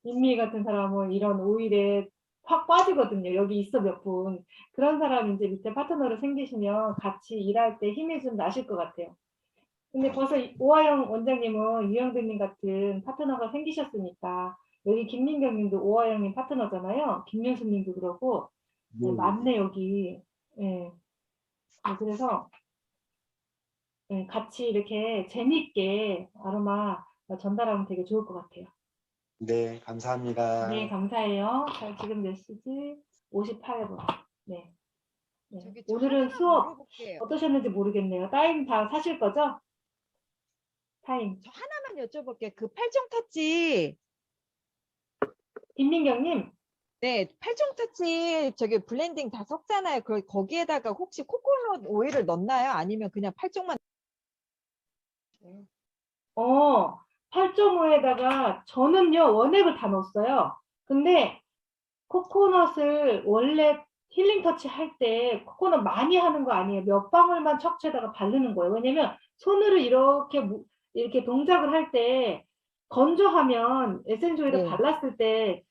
Speaker 1: 인미 같은 사람은 이런 오일에 확 빠지거든요. 여기 있어 몇 분. 그런 사람 이제 밑에 파트너로 생기시면 같이 일할 때 힘이 좀 나실 것 같아요. 근데 벌써 오하영 원장님은 유영배님 같은 파트너가 생기셨으니까 여기 김민경님도 오하영님 파트너잖아요. 김윤수님도 그러고
Speaker 3: 예,
Speaker 1: 네,
Speaker 3: 예.
Speaker 1: 맞네 여기. 예. 네, 그래서 네, 같이 이렇게 재미있게 아로마 전달하면 되게 좋을 것 같아요.
Speaker 3: 네,
Speaker 1: 네,
Speaker 3: 감사합니다.
Speaker 1: 감사해요. 자, 지금 몇 시지? 58분. 네. 네.
Speaker 4: 저기 저
Speaker 1: 오늘은
Speaker 4: 하나만
Speaker 1: 수업
Speaker 4: 물어볼게요.
Speaker 1: 어떠셨는지 모르겠네요. 타임 다 사실 거죠? 타임.
Speaker 4: 저 하나만 여쭤볼게요. 그 팔종 터치,
Speaker 1: 김민경님,
Speaker 4: 네, 팔종 터치 저기 블렌딩 다 섞잖아요. 거기에다가 혹시 코코넛 오일을 넣나요? 아니면 그냥 팔종만?
Speaker 1: 어, 8.5에다가 저는요, 원액을 다 넣었어요. 근데 코코넛을 원래 힐링 터치 할 때 코코넛 많이 하는 거 아니에요. 몇 방울만 척추에다가 바르는 거예요. 왜냐면 손으로 이렇게 이렇게 동작을 할 때 건조하면 에센스 오일을
Speaker 4: 네.
Speaker 1: 발랐을 때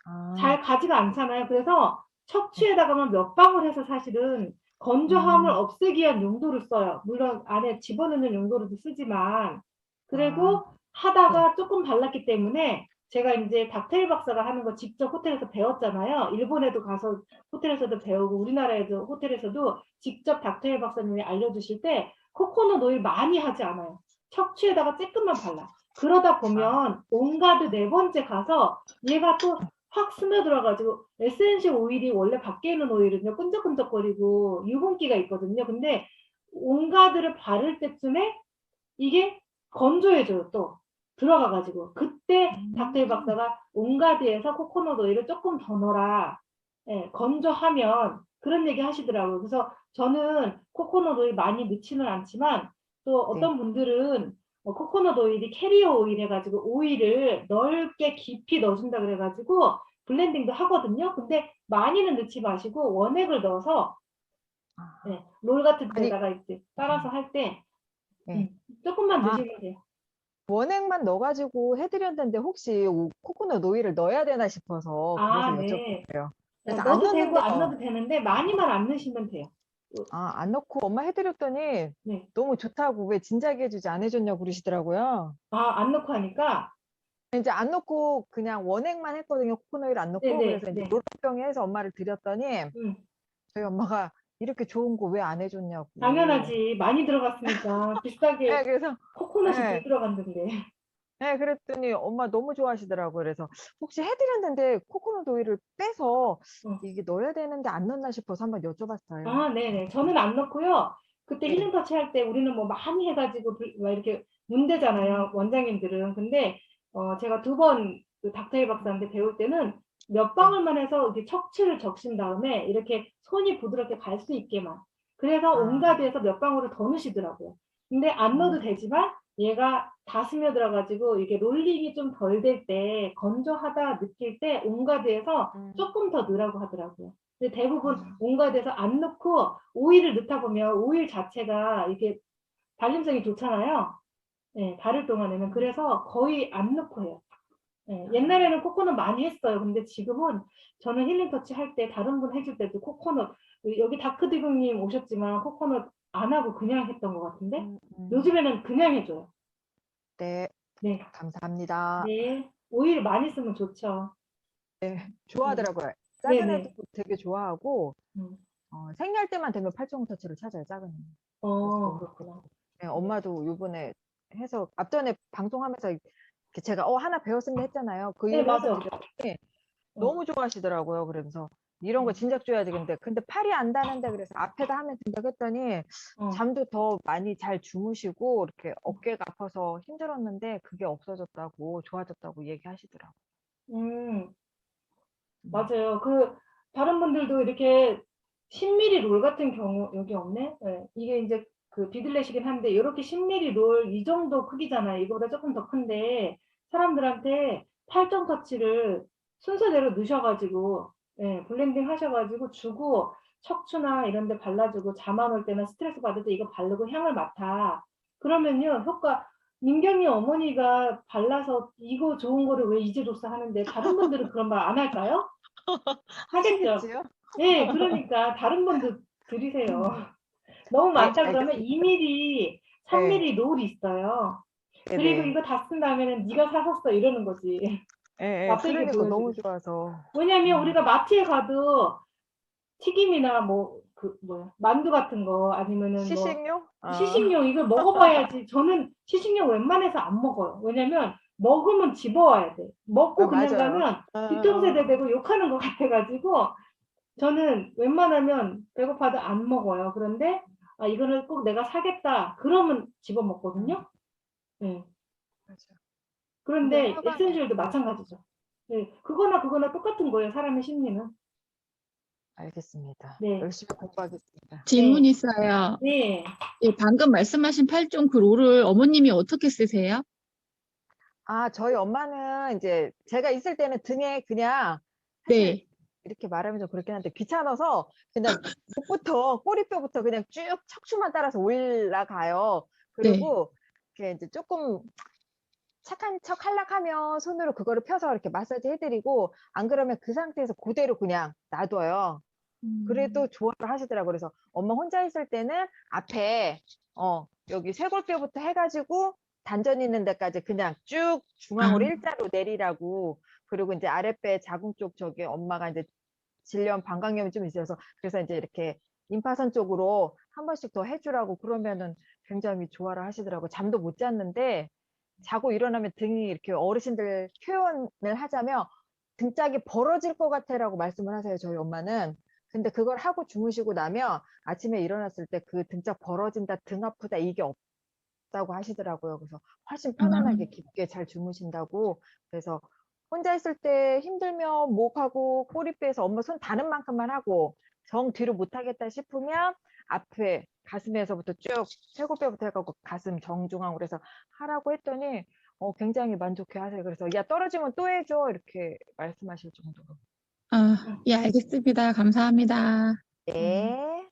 Speaker 4: 아,
Speaker 1: 잘 가지가 않잖아요. 그래서 척추에다가만 몇 방울 해서 사실은 건조함을
Speaker 4: 음,
Speaker 1: 없애기 위한 용도로 써요. 물론 안에 집어넣는 용도로도 쓰지만
Speaker 4: 아,
Speaker 1: 그리고
Speaker 4: 네.
Speaker 1: 하다가 조금 발랐기 때문에 제가 이제 닥테일 박사가 하는 거 직접 호텔에서 배웠잖아요. 일본에도 가서 호텔에서도 배우고 우리나라에도 호텔에서도 직접 닥테일 박사님이 알려주실 때 코코넛 오일 많이 하지 않아요. 척추에다가 조금만 발라. 그러다 보면 온가드 네 번째 가서 얘가 또 확 스며들어가지고 에센셜 오일이 원래 밖에 있는 오일은요 끈적끈적거리고 유분기가 있거든요. 근데 온가드를 바를 때쯤에 이게 건조해져요. 또 들어가가지고 그때 닥터일
Speaker 4: 음,
Speaker 1: 박사가 온가드에서 코코넛 오일을 조금 더 넣어라. 예, 건조하면 그런 얘기 하시더라고요. 그래서 저는 코코넛 오일 많이 넣지는 않지만 또
Speaker 4: 네.
Speaker 1: 어떤 분들은 코코넛 오일이 캐리어 오일 해가지고 오일을 넓게 깊이 넣어준다 그래가지고 블렌딩도 하거든요. 근데 많이는 넣지 마시고 원액을 넣어서
Speaker 4: 아,
Speaker 1: 네, 롤 같은
Speaker 4: 아니,
Speaker 1: 데다가 이제 따라서 할 때
Speaker 4: 네.
Speaker 1: 조금만
Speaker 4: 아,
Speaker 1: 넣으시면 돼요.
Speaker 4: 원액만 넣어가지고 해드렸는데 혹시 코코넛 오일을 넣어야 되나 싶어서 그래서
Speaker 1: 아, 네.
Speaker 4: 여쭤볼게요. 그래서 안
Speaker 1: 넣어도 되고 안
Speaker 4: 넣었는데요.
Speaker 1: 넣어도 되는데 많이만 안 넣으시면 돼요.
Speaker 4: 아, 안 넣고 엄마 해드렸더니
Speaker 1: 네.
Speaker 4: 너무 좋다고 왜 진작에 해주지 안 해줬냐고 그러시더라고요.
Speaker 1: 아, 안 넣고 하니까
Speaker 4: 이제 안 넣고 그냥 원액만 했거든요. 코코넛을 안 넣고.
Speaker 1: 네네.
Speaker 4: 그래서 이제
Speaker 1: 네.
Speaker 4: 노릇병에 해서 엄마를 드렸더니
Speaker 1: 음,
Speaker 4: 저희 엄마가 이렇게 좋은 거 왜 안 해줬냐고.
Speaker 1: 당연하지. 많이 들어갔으니까 비싸게
Speaker 4: 네, 그래서
Speaker 1: 코코넛이 덜
Speaker 4: 네,
Speaker 1: 들어간던데.
Speaker 4: 네, 그랬더니 엄마 너무 좋아하시더라고요. 그래서 혹시 해드렸는데 코코넛 오일을 빼서
Speaker 1: 어.
Speaker 4: 이게 넣어야 되는데 안 넣나 싶어서 한번 여쭤봤어요.
Speaker 1: 아, 네네. 저는 안 넣고요. 그때
Speaker 4: 네.
Speaker 1: 힐링 터치 할 때 우리는 뭐 많이 해가지고 막 이렇게 문대잖아요. 원장님들은. 근데 제가 2번 그 닥터일 박사한테 배울 때는 몇 방울만 해서 이렇게 척추를 적신 다음에 이렇게 손이 부드럽게 갈 수 있게만. 그래서 온가드에서 몇 방울을 더 넣으시더라고요. 근데 안 넣어도 되지만 얘가 다 스며들어가지고 이게 롤링이 좀 덜 될 때 건조하다 느낄 때 온가드에서 조금 더 넣으라고 하더라고요. 근데 대부분 온가드에서 안 넣고 오일을 넣다 보면 오일 자체가 이게 발림성이 좋잖아요. 네, 바를 동안에는. 그래서 거의 안 넣고 해요. 네, 옛날에는 코코넛 많이 했어요. 근데 지금은 저는 힐링 터치 할 때 다른 분 해줄 때도 코코넛, 여기 다크디그님 오셨지만 코코넛 안 하고 그냥 했던 것 같은데 요즘에는 그냥 해줘요.
Speaker 4: 네,
Speaker 1: 네,
Speaker 4: 감사합니다.
Speaker 1: 네. 오일 많이 쓰면 좋죠.
Speaker 4: 좋아하더라고요.
Speaker 1: 네네.
Speaker 4: 작은 애도 되게 좋아하고
Speaker 1: 음.
Speaker 4: 생리할 때만 되면 팔종 터치를 찾아요. 작은 애.
Speaker 1: 그렇구나.
Speaker 4: 네, 엄마도 요번에 해서 앞전에 방송하면서 이렇게 제가 하나 배웠습니다 했잖아요. 그
Speaker 1: 네,
Speaker 4: 일을 해서
Speaker 1: 맞아.
Speaker 4: 드렸더니 너무 좋아하시더라고요. 그러면서 이런 거
Speaker 1: 음.
Speaker 4: 진작 줘야 되는데 근데 팔이 안 닿는데 그래서 앞에다 하면 된다고 했더니 잠도 더 많이 잘 주무시고 이렇게 어깨가 아파서 힘들었는데 그게 없어졌다고 좋아졌다고 얘기하시더라고요.
Speaker 1: 맞아요. 그 다른 분들도 이렇게 10mm 롤 같은 경우 여기 없네. 네. 이게 이제 그 비들렛이긴 한데 이렇게 10mm 롤 이 정도 크기잖아요. 이거보다 조금 더 큰데 사람들한테 팔정 터치를 순서대로 넣으셔가지고 블렌딩 하셔가지고 주고 척추나 이런 데 발라주고 잠 안 올 때나 스트레스 받을 때 이거 바르고 향을 맡아. 그러면요 효과 민경이 어머니가 발라서 이거 좋은 거를 왜 이제 줬어 하는데 다른 분들은 그런 말 안 할까요? 하겠죠.
Speaker 4: 하시겠지요?
Speaker 1: 네, 그러니까 다른 분도 드리세요. 너무 많다 그러면
Speaker 4: 알겠습니다.
Speaker 1: 2mm, 3mm 롤이 있어요. 그리고
Speaker 4: 네네.
Speaker 1: 이거 다 쓴 다음에는 네가 사섰어 이러는 거지. 앞에게
Speaker 4: 그러니까 너무
Speaker 1: 보여주고.
Speaker 4: 좋아서.
Speaker 1: 왜냐면 우리가 마트에 가도 튀김이나 뭐 그 뭐야 만두 같은 거 아니면은 뭐
Speaker 4: 시식용?
Speaker 1: 시식용 이걸 먹어봐야지. 저는 시식용 웬만해서 안 먹어요. 왜냐면 먹으면 집어와야 돼. 먹고 그냥
Speaker 4: 맞아요.
Speaker 1: 가면 뒤통수에 대고 욕하는 것 같아가지고 저는 웬만하면 배고파도 안 먹어요. 그런데 이거는 꼭 내가 사겠다. 그러면 집어 먹거든요. 네.
Speaker 4: 맞아.
Speaker 1: 그런데
Speaker 4: 근데
Speaker 1: 에센셜도 마찬가지죠. 네. 그거나 똑같은 거예요. 사람의 심리는.
Speaker 4: 알겠습니다.
Speaker 1: 네.
Speaker 4: 열심히 공부하겠습니다.
Speaker 5: 질문
Speaker 1: 네.
Speaker 5: 있어요.
Speaker 1: 네.
Speaker 5: 예, 방금 말씀하신 8종 그 롤을 어머님이 어떻게 쓰세요?
Speaker 4: 저희 엄마는 이제 제가 있을 때는 등에 그냥 사실
Speaker 5: 네.
Speaker 4: 이렇게 말하면 좀 그렇긴 한데 귀찮아서 그냥 목부터 꼬리뼈부터 그냥 쭉 척추만 따라서 올라가요. 그리고 이렇게 이제 조금 착한 척 하려면 손으로 그거를 펴서 이렇게 마사지 해드리고 안 그러면 그 상태에서 그대로 그냥 놔둬요. 그래도 좋아를 하시더라고요. 그래서 엄마 혼자 있을 때는 앞에 여기 쇄골뼈부터 해가지고 단전 있는 데까지 그냥 쭉 중앙으로 일자로 내리라고. 그리고 이제 아랫배 자궁 쪽 저기 엄마가 이제 질염 방광염이 좀 있어서 그래서 이제 이렇게 임파선 쪽으로 한 번씩 더 해주라고 그러면은 굉장히 좋아를 하시더라고요. 잠도 못 잤는데 자고 일어나면 등이 이렇게 어르신들 표현을 하자면 등짝이 벌어질 것 같아라고 말씀을 하세요. 저희 엄마는. 근데 그걸 하고 주무시고 나면 아침에 일어났을 때 그 등짝 벌어진다, 등 아프다 이게 없다고 하시더라고요. 그래서 훨씬 편안하게 깊게 잘 주무신다고. 그래서 혼자 있을 때 힘들면 목하고 꼬리뼈에서 엄마 손 닿는 만큼만 하고 정 뒤로 못하겠다 싶으면 앞에 가슴에서부터 쭉 쇄골뼈부터 해가지고 가슴 정중앙으로 해서 하라고 했더니 굉장히 만족해 하세요. 그래서 야 떨어지면 또 해줘 이렇게 말씀하실 정도로.
Speaker 5: 예, 알겠습니다. 감사합니다.
Speaker 4: 네.